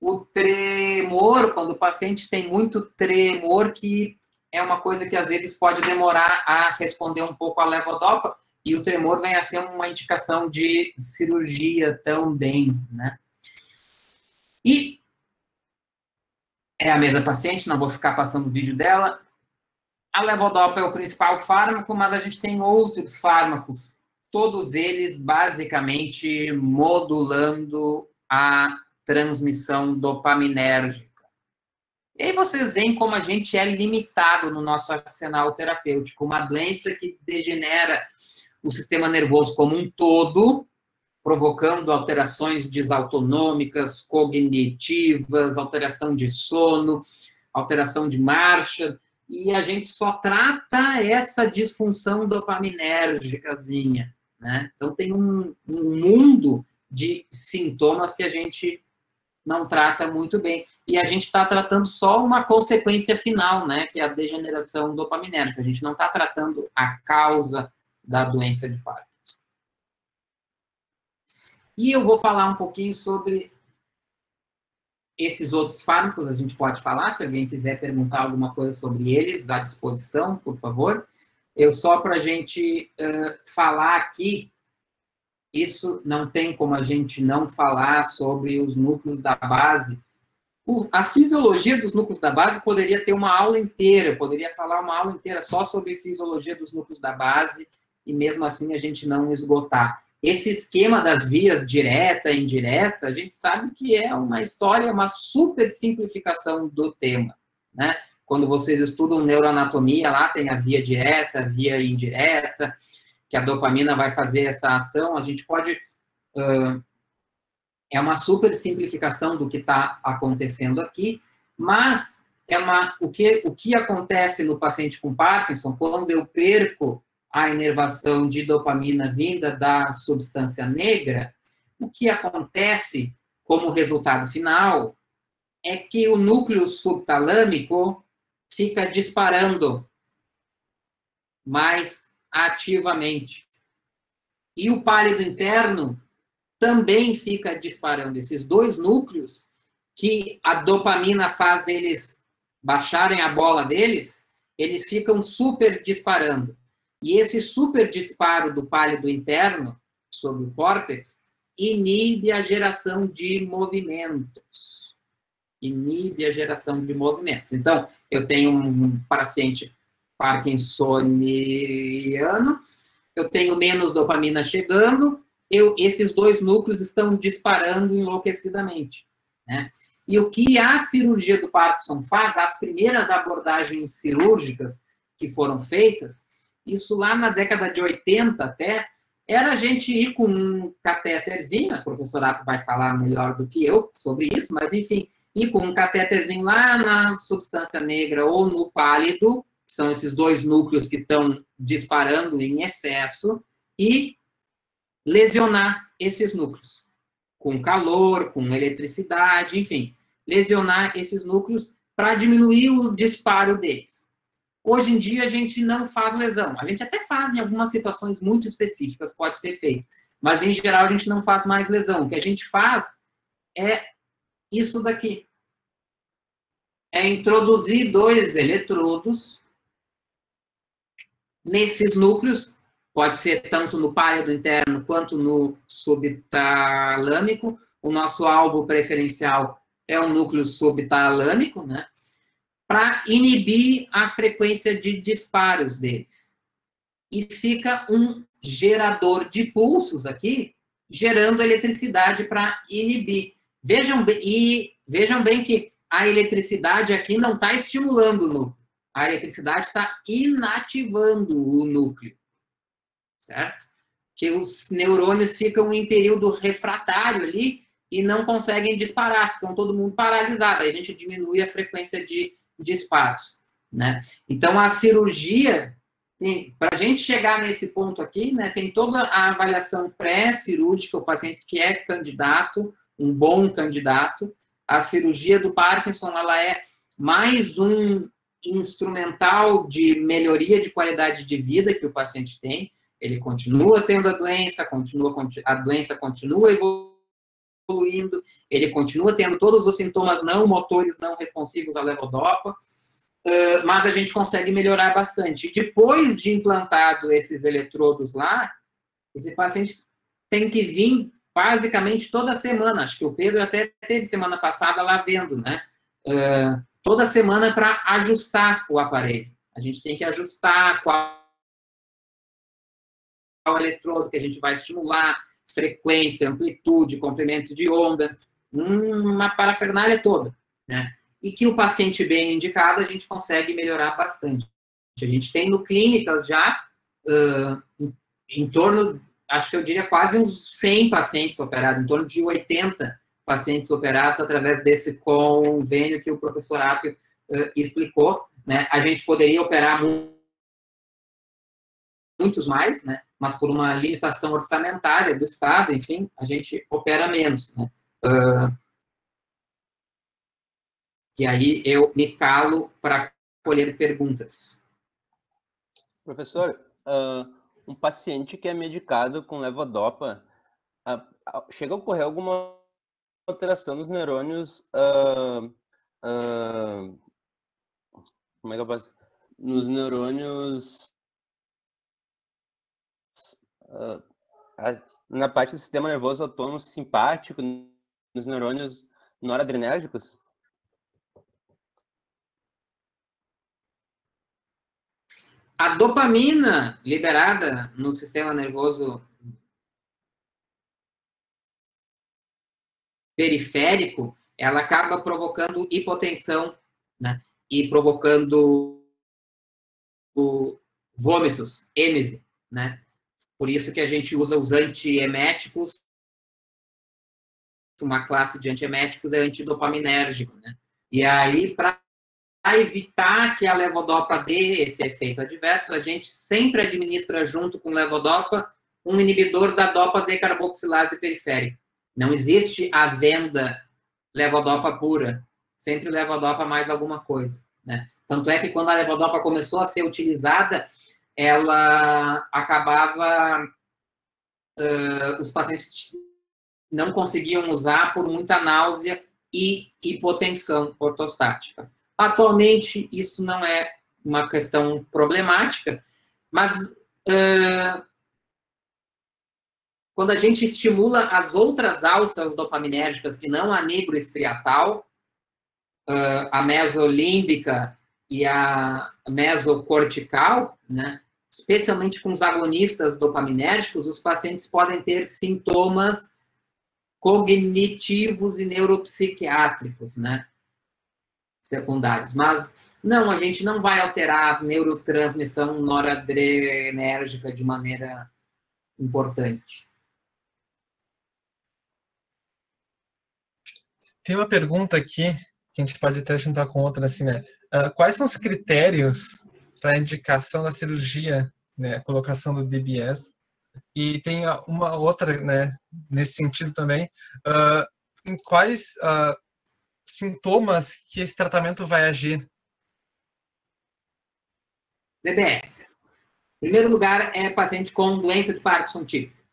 O tremor, quando o paciente tem muito tremor, que é uma coisa que às vezes pode demorar a responder um pouco à levodopa, e o tremor vem a ser uma indicação de cirurgia também, né? E é a mesma paciente, não vou ficar passando o vídeo dela. A levodopa é o principal fármaco, mas a gente tem outros fármacos, todos eles basicamente modulando a transmissão dopaminérgica. E aí vocês veem como a gente é limitado no nosso arsenal terapêutico. Uma doença que degenera o sistema nervoso como um todo, provocando alterações desautonômicas, cognitivas, alteração de sono, alteração de marcha, e a gente só trata essa disfunção dopaminérgicazinha, né? Então, tem um mundo de sintomas que a gente não trata muito bem. E a gente está tratando só uma consequência final, né? Que é a degeneração dopaminérgica. A gente não está tratando a causa da doença de Parkinson. E eu vou falar um pouquinho sobre esses outros fármacos. A gente pode falar, se alguém quiser perguntar alguma coisa sobre eles, à disposição, por favor. Eu só para a gente falar aqui, isso não tem como a gente não falar sobre os núcleos da base. A fisiologia dos núcleos da base poderia ter uma aula inteira, poderia falar uma aula inteira só sobre fisiologia dos núcleos da base, e mesmo assim a gente não esgotar. Esse esquema das vias direta e indireta, a gente sabe que é uma história, uma super simplificação do tema, né? Quando vocês estudam neuroanatomia, lá tem a via direta, a via indireta, que a dopamina vai fazer essa ação, a gente pode... é uma super simplificação do que está acontecendo aqui, mas o que acontece no paciente com Parkinson, quando eu perco a inervação de dopamina vinda da substância negra, o que acontece como resultado final é que o núcleo subtalâmico fica disparando mais ativamente. E o pálido interno também fica disparando. Esses dois núcleos, que a dopamina faz eles baixarem a bola deles, eles ficam super disparando. E esse super disparo do pálido interno sobre o córtex inibe a geração de movimentos. Inibe a geração de movimentos. Então, eu tenho um paciente parkinsoniano, eu tenho menos dopamina chegando, esses dois núcleos estão disparando enlouquecidamente, né? E o que a cirurgia do Parkinson faz, as primeiras abordagens cirúrgicas que foram feitas, isso lá na década de 80 até, era a gente ir com um catéterzinho, a professora vai falar melhor do que eu sobre isso, mas enfim, ir com um catéterzinho lá na substância negra ou no pálido, que são esses dois núcleos que estão disparando em excesso, e lesionar esses núcleos, com calor, com eletricidade, enfim, lesionar esses núcleos para diminuir o disparo deles. Hoje em dia, a gente não faz lesão. A gente até faz em algumas situações muito específicas, pode ser feito. Mas, em geral, a gente não faz mais lesão. O que a gente faz é isso daqui. É introduzir dois eletrodos nesses núcleos, pode ser tanto no pálido interno quanto no subtalâmico. O nosso alvo preferencial é o núcleo subtalâmico, né? Para inibir a frequência de disparos deles. E fica um gerador de pulsos aqui, gerando eletricidade para inibir. Vejam bem que a eletricidade aqui não está estimulando o núcleo. A eletricidade está inativando o núcleo. Certo? Que os neurônios ficam em período refratário ali e não conseguem disparar, ficam todo mundo paralisado. Aí a gente diminui a frequência de disparos, né? Então, a cirurgia, para a gente chegar nesse ponto aqui, né, tem toda a avaliação pré-cirúrgica, o paciente que é candidato, um bom candidato. A cirurgia do Parkinson, ela é mais um instrumental de melhoria de qualidade de vida que o paciente tem. Ele continua tendo a doença continua evoluindo, ele continua tendo todos os sintomas não motores, não responsivos à levodopa, mas a gente consegue melhorar bastante. E depois de implantado esses eletrodos lá, esse paciente tem que vir basicamente toda semana. Acho que o Pedro até teve semana passada lá vendo, né? Toda semana para ajustar o aparelho. A gente tem que ajustar qual eletrodo que a gente vai estimular, frequência, amplitude, comprimento de onda, uma parafernália toda, né? E que o paciente bem indicado, a gente consegue melhorar bastante. A gente tem no clínicas já em torno, acho que eu diria quase uns 100 pacientes operados, em torno de 80 pacientes operados através desse convênio que o professor Apio explicou, né? A gente poderia operar muitos mais, né? Mas por uma limitação orçamentária do Estado, enfim, a gente opera menos, né? E aí eu me calo para colher perguntas. Professor, um paciente que é medicado com levodopa, chega a ocorrer alguma alteração nos neurônios, como é que eu posso? Nos neurônios, na parte do sistema nervoso autônomo simpático, nos neurônios noradrenérgicos? A dopamina liberada no sistema nervoso periférico, ela acaba provocando hipotensão, né? E provocando vômitos, êmese, né? Por isso que a gente usa os antieméticos. Uma classe de antieméticos é antidopaminérgico, né? E aí, para evitar que a levodopa dê esse efeito adverso, a gente sempre administra junto com levodopa um inibidor da dopa decarboxilase periférica. Não existe a venda levodopa pura, sempre levodopa mais alguma coisa, né? Tanto é que quando a levodopa começou a ser utilizada, ela acabava, os pacientes não conseguiam usar por muita náusea e hipotensão ortostática. Atualmente, isso não é uma questão problemática, mas quando a gente estimula as outras alças dopaminérgicas, que não a nigroestriatal, a mesolímbica e a mesocortical, né, especialmente com os agonistas dopaminérgicos, os pacientes podem ter sintomas cognitivos e neuropsiquiátricos, né, secundários. Mas, não, a gente não vai alterar a neurotransmissão noradrenérgica de maneira importante. Tem uma pergunta aqui, que a gente pode até juntar com outra, assim, né? Quais são os critérios para a indicação da cirurgia, né, a colocação do DBS? E tem uma outra, né, nesse sentido também, em quais sintomas que esse tratamento vai agir? DBS. Em primeiro lugar, é paciente com doença de Parkinson típica,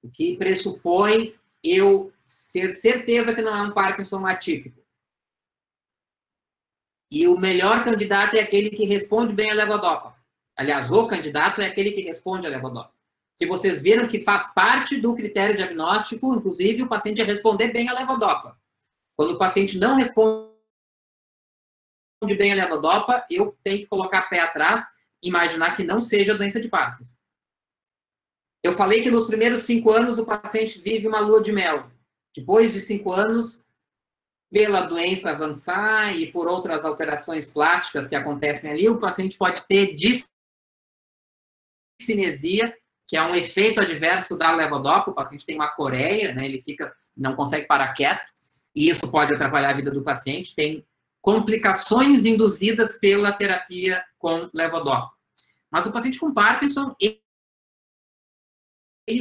o que pressupõe eu ter certeza que não é um Parkinson atípico. E o melhor candidato é aquele que responde bem a levodopa. Aliás, o candidato é aquele que responde a levodopa. Se vocês viram que faz parte do critério diagnóstico, inclusive, o paciente responder bem a levodopa. Quando o paciente não responde bem a levodopa, eu tenho que colocar pé atrás e imaginar que não seja doença de Parkinson. Eu falei que nos primeiros 5 anos o paciente vive uma lua de mel. Depois de 5 anos, pela doença avançar e por outras alterações plásticas que acontecem ali, o paciente pode ter discinesia, que é um efeito adverso da levodopa. O paciente tem uma coreia, né? Ele não consegue parar quieto, e isso pode atrapalhar a vida do paciente. Tem complicações induzidas pela terapia com levodopa. Mas o paciente com Parkinson, ele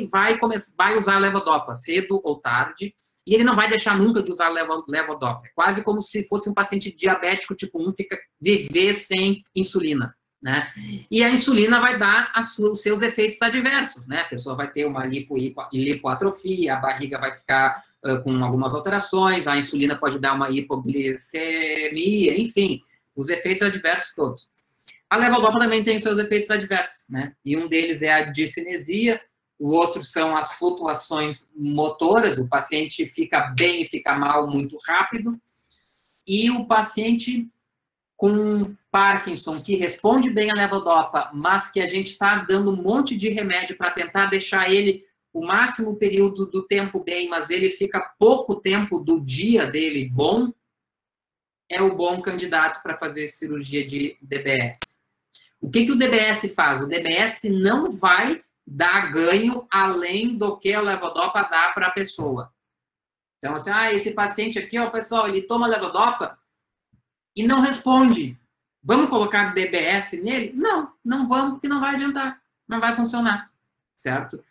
vai usar a levodopa cedo ou tarde, e ele não vai deixar nunca de usar levodopa. É quase como se fosse um paciente diabético tipo 1, viver sem insulina, né? E a insulina vai dar os seus efeitos adversos, né? A pessoa vai ter uma lipoatrofia, a barriga vai ficar com algumas alterações, a insulina pode dar uma hipoglicemia, enfim, os efeitos adversos todos. A levodopa também tem os seus efeitos adversos, né? E um deles é a discinesia, o outro são as flutuações motoras, o paciente fica bem e fica mal muito rápido, e o paciente com Parkinson, que responde bem a levodopa, mas que a gente está dando um monte de remédio para tentar deixar ele o máximo período do tempo bem, mas ele fica pouco tempo do dia dele bom, é o bom candidato para fazer cirurgia de DBS. O que o DBS faz? O DBS não vai dar ganho além do que a levodopa dá para a pessoa. Então, assim, esse paciente aqui, ó, pessoal, ele toma levodopa e não responde. Vamos colocar DBS nele? Não, não vamos, porque não vai adiantar, não vai funcionar, certo?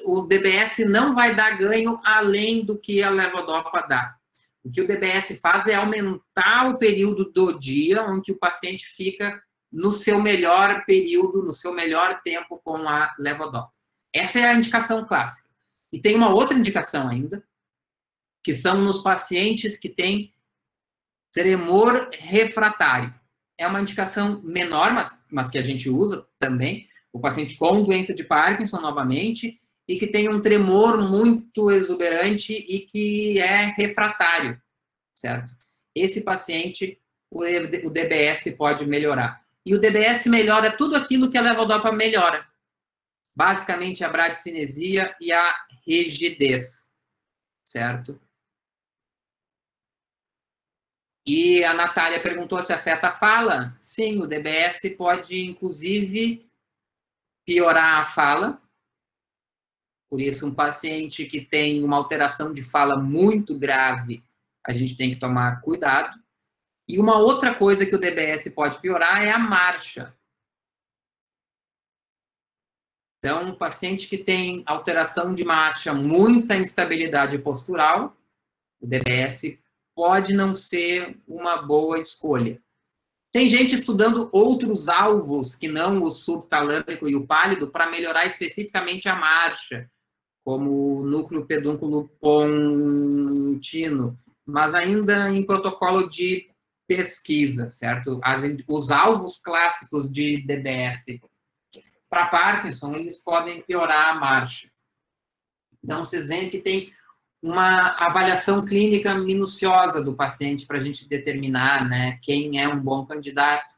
O DBS não vai dar ganho além do que a levodopa dá. O que o DBS faz é aumentar o período do dia onde o paciente fica no seu melhor período, no seu melhor tempo com a levodopa. Essa é a indicação clássica. E tem uma outra indicação ainda, que são nos pacientes que têm tremor refratário. É uma indicação menor, mas que a gente usa também. O paciente com doença de Parkinson, novamente, e que tem um tremor muito exuberante e que é refratário, certo? Esse paciente, o DBS pode melhorar. E o DBS melhora tudo aquilo que a levodopa melhora. Basicamente, a bradicinesia e a rigidez, certo? E a Natália perguntou se afeta a fala. Sim, o DBS pode, inclusive, piorar a fala. Por isso, um paciente que tem uma alteração de fala muito grave, a gente tem que tomar cuidado. E uma outra coisa que o DBS pode piorar é a marcha. Então, um paciente que tem alteração de marcha, muita instabilidade postural, o DBS pode não ser uma boa escolha. Tem gente estudando outros alvos, que não o subtalâmico e o pálido, para melhorar especificamente a marcha, como o núcleo pedúnculo pontino, mas ainda em protocolo de pesquisa, certo? Os alvos clássicos de DBS para Parkinson, eles podem piorar a marcha. Então, vocês veem que tem uma avaliação clínica minuciosa do paciente para a gente determinar, né, quem é um bom candidato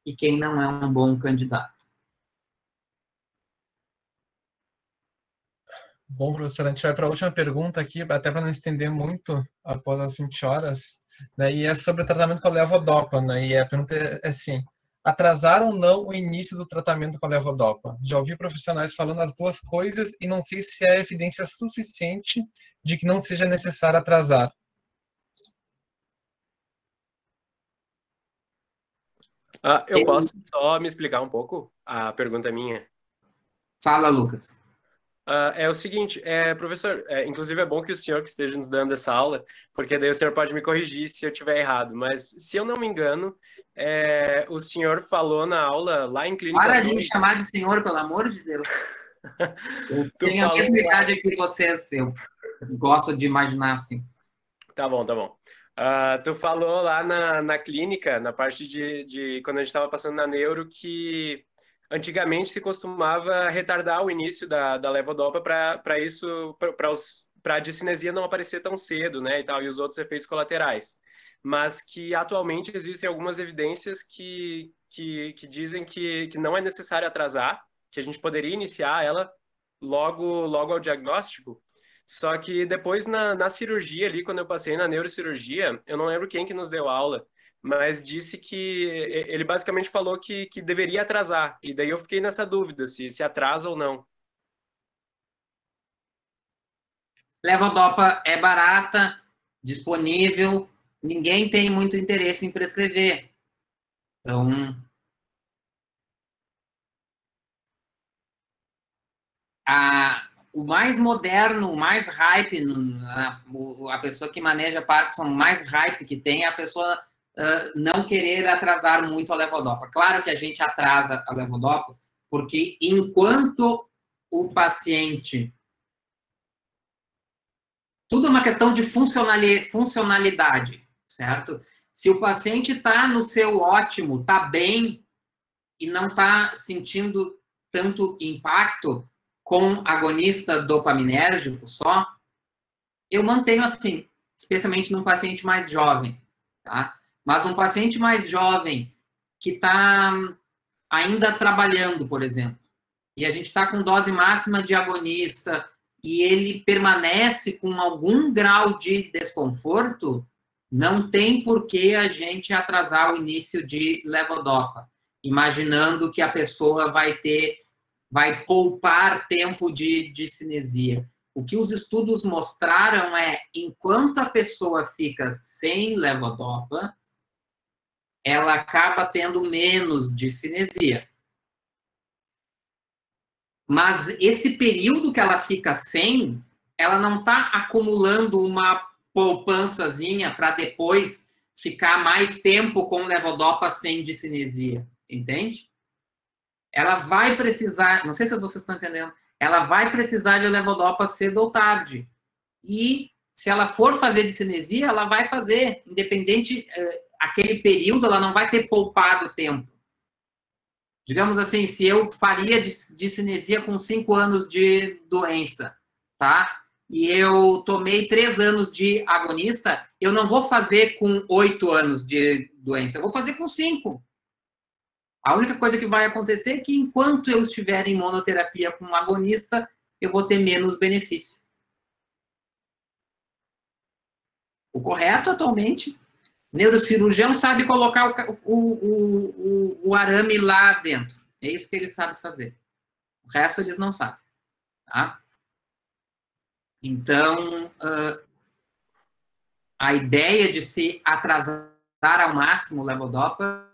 e quem não é um bom candidato. Bom, professor, a gente vai para a última pergunta aqui, até para não estender muito após as 20 horas, né, e é sobre o tratamento com a levodopa, né, e a pergunta é assim: atrasar ou não o início do tratamento com a levodopa? Já ouvi profissionais falando as duas coisas e não sei se há evidência suficiente de que não seja necessário atrasar. Eu posso só me explicar um pouco? A pergunta é minha. Fala, Lucas. É o seguinte, professor, inclusive é bom que o senhor que esteja nos dando essa aula, porque daí o senhor pode me corrigir se eu estiver errado, mas se eu não me engano, o senhor falou na aula lá em Clínica 2... Para de me chamar de senhor, pelo amor de Deus. Eu tenho a mesma idade que vocês, eu gosto de imaginar assim. Tá bom, tá bom. Tu falou lá na clínica, na parte de quando a gente estava passando na neuro, que antigamente se costumava retardar o início da levodopa para isso, para a discinesia não aparecer tão cedo, né, e tal, e os outros efeitos colaterais. Mas que atualmente existem algumas evidências que dizem que não é necessário atrasar, que a gente poderia iniciar ela logo ao diagnóstico. Só que depois na cirurgia ali, quando eu passei na neurocirurgia, eu não lembro quem que nos deu aula, mas disse que ele basicamente falou que deveria atrasar. E daí eu fiquei nessa dúvida, se atrasa ou não. Levodopa é barata, disponível, ninguém tem muito interesse em prescrever. Então, o mais moderno, o mais hype, a pessoa que maneja Parkinson, o mais hype que tem é a pessoa não querer atrasar muito a levodopa. Claro que a gente atrasa a levodopa, porque enquanto o paciente... Tudo é uma questão de funcionalidade, certo? Se o paciente está no seu ótimo, está bem e não está sentindo tanto impacto com agonista dopaminérgico só, eu mantenho assim, especialmente num paciente mais jovem, tá? Mas um paciente mais jovem que está ainda trabalhando, por exemplo, e a gente está com dose máxima de agonista e ele permanece com algum grau de desconforto, não tem por que a gente atrasar o início de levodopa, imaginando que a pessoa vai poupar tempo de discinesia. O que os estudos mostraram é, enquanto a pessoa fica sem levodopa, ela acaba tendo menos discinesia. Mas esse período que ela fica sem, ela não está acumulando uma poupançazinha para depois ficar mais tempo com levodopa sem discinesia, entende? Ela vai precisar, não sei se vocês estão entendendo, ela vai precisar de levodopa cedo ou tarde. E se ela for fazer discinesia, ela vai fazer, independente, aquele período, ela não vai ter poupado tempo. Digamos assim, se eu faria discinesia com 5 anos de doença, tá? E eu tomei 3 anos de agonista, eu não vou fazer com 8 anos de doença, eu vou fazer com 5. A única coisa que vai acontecer é que enquanto eu estiver em monoterapia com um agonista, eu vou ter menos benefício. O correto atualmente, neurocirurgião sabe colocar o arame lá dentro. É isso que ele sabe fazer. O resto eles não sabem. Tá? Então, a ideia de se atrasar ao máximo o levodopa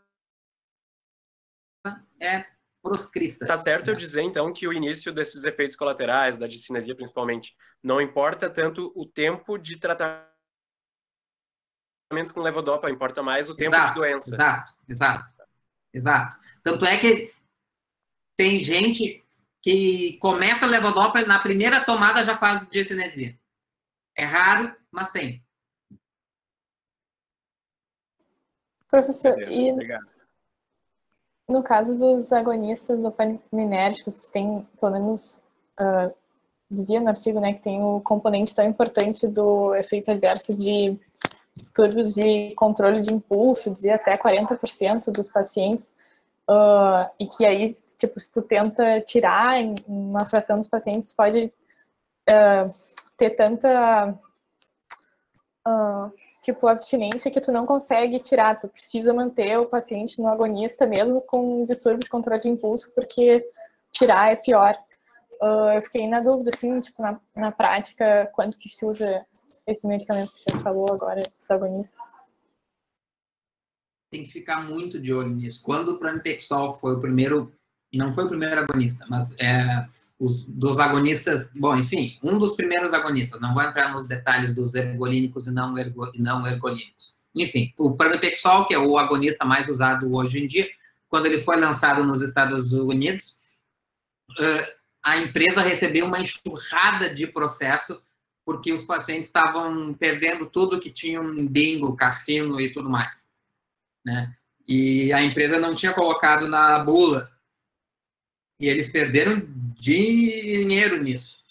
é proscrita. Tá certo eu dizer, então, que o início desses efeitos colaterais, da discinesia principalmente, não importa tanto o tempo de tratamento com levodopa, importa mais o tempo de doença. Exato. Tanto é que tem gente que começa a levodopa e na primeira tomada já faz discinesia. É raro, mas tem. Professor, e Obrigado. no caso dos agonistas dopaminérgicos, que tem, pelo menos, dizia no artigo, né, que tem o componente tão importante do efeito adverso de distúrbios de controle de impulso, dizia até 40% dos pacientes, e que aí, tipo, se tu tenta tirar em uma fração dos pacientes, pode ter tanta tipo, abstinência que tu não consegue tirar, tu precisa manter o paciente no agonista mesmo com distúrbio de controle de impulso, porque tirar é pior. Eu fiquei na dúvida, assim, tipo, na prática, quanto que se usa esses medicamentos que o senhor falou agora, os agonistas? Tem que ficar muito de olho nisso. Quando o pranipexol foi o primeiro, não foi o primeiro agonista, mas dos agonistas, bom, enfim, um dos primeiros agonistas, não vou entrar nos detalhes dos ergolínicos e não ergolínicos. Enfim, o pranipexol, que é o agonista mais usado hoje em dia, quando ele foi lançado nos Estados Unidos, a empresa recebeu uma enxurrada de processo porque os pacientes estavam perdendo tudo que tinham em bingo, cassino e tudo mais, né? E a empresa não tinha colocado na bula. E eles perderam dinheiro nisso.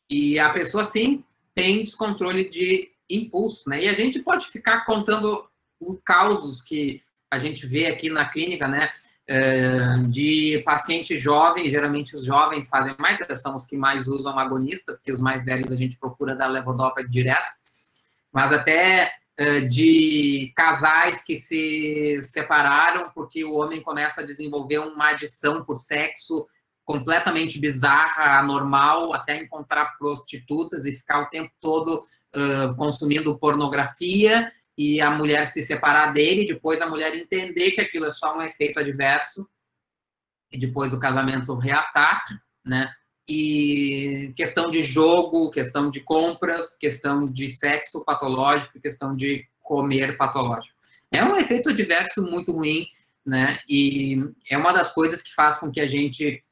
E a pessoa, sim, tem descontrole de impulso, né? E a gente pode ficar contando os causos que a gente vê aqui na clínica, né? De paciente jovem, geralmente os jovens fazem mais, são os que mais usam agonista, porque os mais velhos a gente procura dar levodopa direto, mas até de casais que se separaram porque o homem começa a desenvolver uma adição por sexo completamente bizarra, anormal, até encontrar prostitutas e ficar o tempo todo consumindo pornografia, e a mulher se separar dele, depois a mulher entender que aquilo é só um efeito adverso, e depois o casamento reatar, né? E questão de jogo, questão de compras, questão de sexo patológico, questão de comer patológico. É um efeito adverso muito ruim, né? E é uma das coisas que faz com que a gente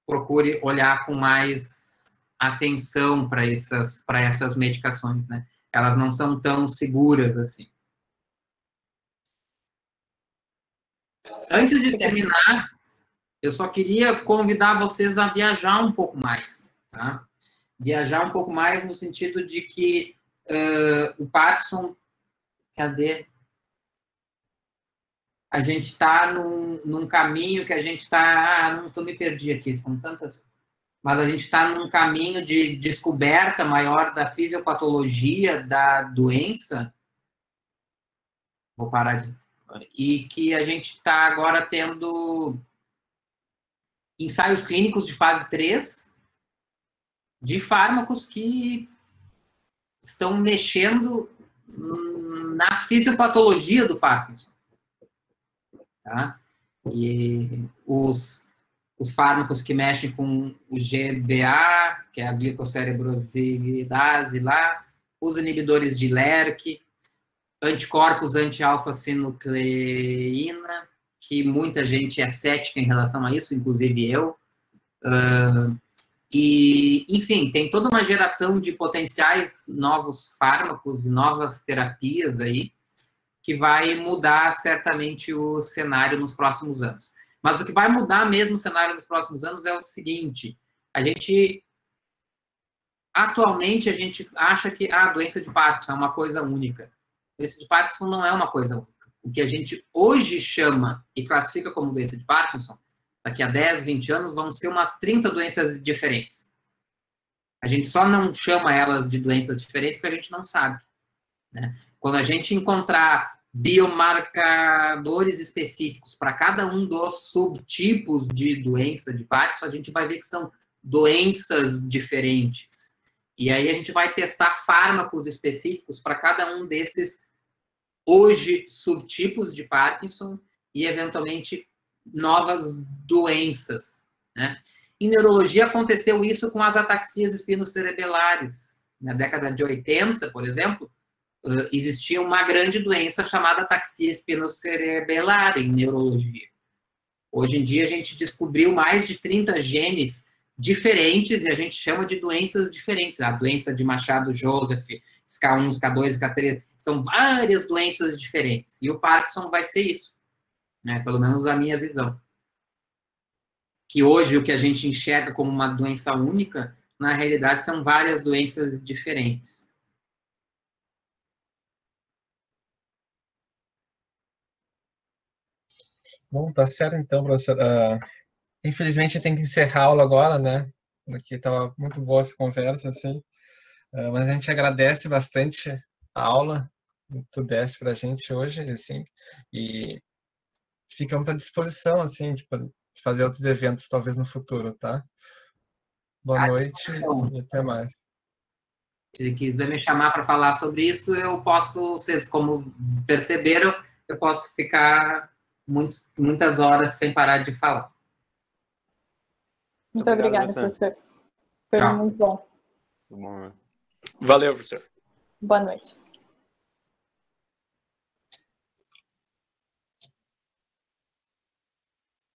procure olhar com mais atenção para essas medicações, né? Elas não são tão seguras assim. Antes de terminar, eu só queria convidar vocês a viajar um pouco mais, tá? Viajar um pouco mais no sentido de que o Parkinson, cadê? A gente está num caminho que a gente está... não me perdi aqui, são tantas... Mas a gente está num caminho de descoberta maior da fisiopatologia da doença. Vou parar de... E que a gente está agora tendo ensaios clínicos de fase 3 de fármacos que estão mexendo na fisiopatologia do Parkinson. tá? E os fármacos que mexem com o GBA, que é a glicocerebrosidase lá, os inibidores de LERC, anticorpos anti-alfa-sinucleína, que muita gente é cética em relação a isso, inclusive eu. E, enfim, tem toda uma geração de potenciais novos fármacos e novas terapias aí, que vai mudar certamente o cenário nos próximos anos. Mas o que vai mudar mesmo o cenário nos próximos anos é o seguinte: atualmente a gente acha que a doença de Parkinson é uma coisa única. A doença de Parkinson não é uma coisa única. O que a gente hoje chama e classifica como doença de Parkinson, daqui a 10, 20 anos, vão ser umas 30 doenças diferentes. A gente só não chama elas de doenças diferentes porque a gente não sabe, né? Quando a gente encontrar biomarcadores específicos para cada um dos subtipos de doença de Parkinson, a gente vai ver que são doenças diferentes. E aí a gente vai testar fármacos específicos para cada um desses, hoje, subtipos de Parkinson e, eventualmente, novas doenças, né? Em neurologia aconteceu isso com as ataxias espinocerebelares. Na década de 80, por exemplo, existia uma grande doença chamada ataxia espinocerebelar em neurologia. Hoje em dia a gente descobriu mais de 30 genes diferentes e a gente chama de doenças diferentes. A doença de Machado-Joseph, SCA1, SCA2, SCA3, são várias doenças diferentes. E o Parkinson vai ser isso, né? Pelo menos a minha visão. Que hoje o que a gente enxerga como uma doença única, na realidade são várias doenças diferentes. Bom, tá certo então, professor. Infelizmente tem que encerrar a aula agora, né? Aqui estava muito boa essa conversa, assim. Mas a gente agradece bastante a aula que tu deste para a gente hoje, assim. E ficamos à disposição, assim, de fazer outros eventos, talvez no futuro, tá? Boa noite e até mais. Se quiser me chamar para falar sobre isso, eu posso, vocês como perceberam, eu posso ficar muitas horas sem parar de falar. Muito obrigada, professor. Foi muito bom. Valeu, professor. Boa noite.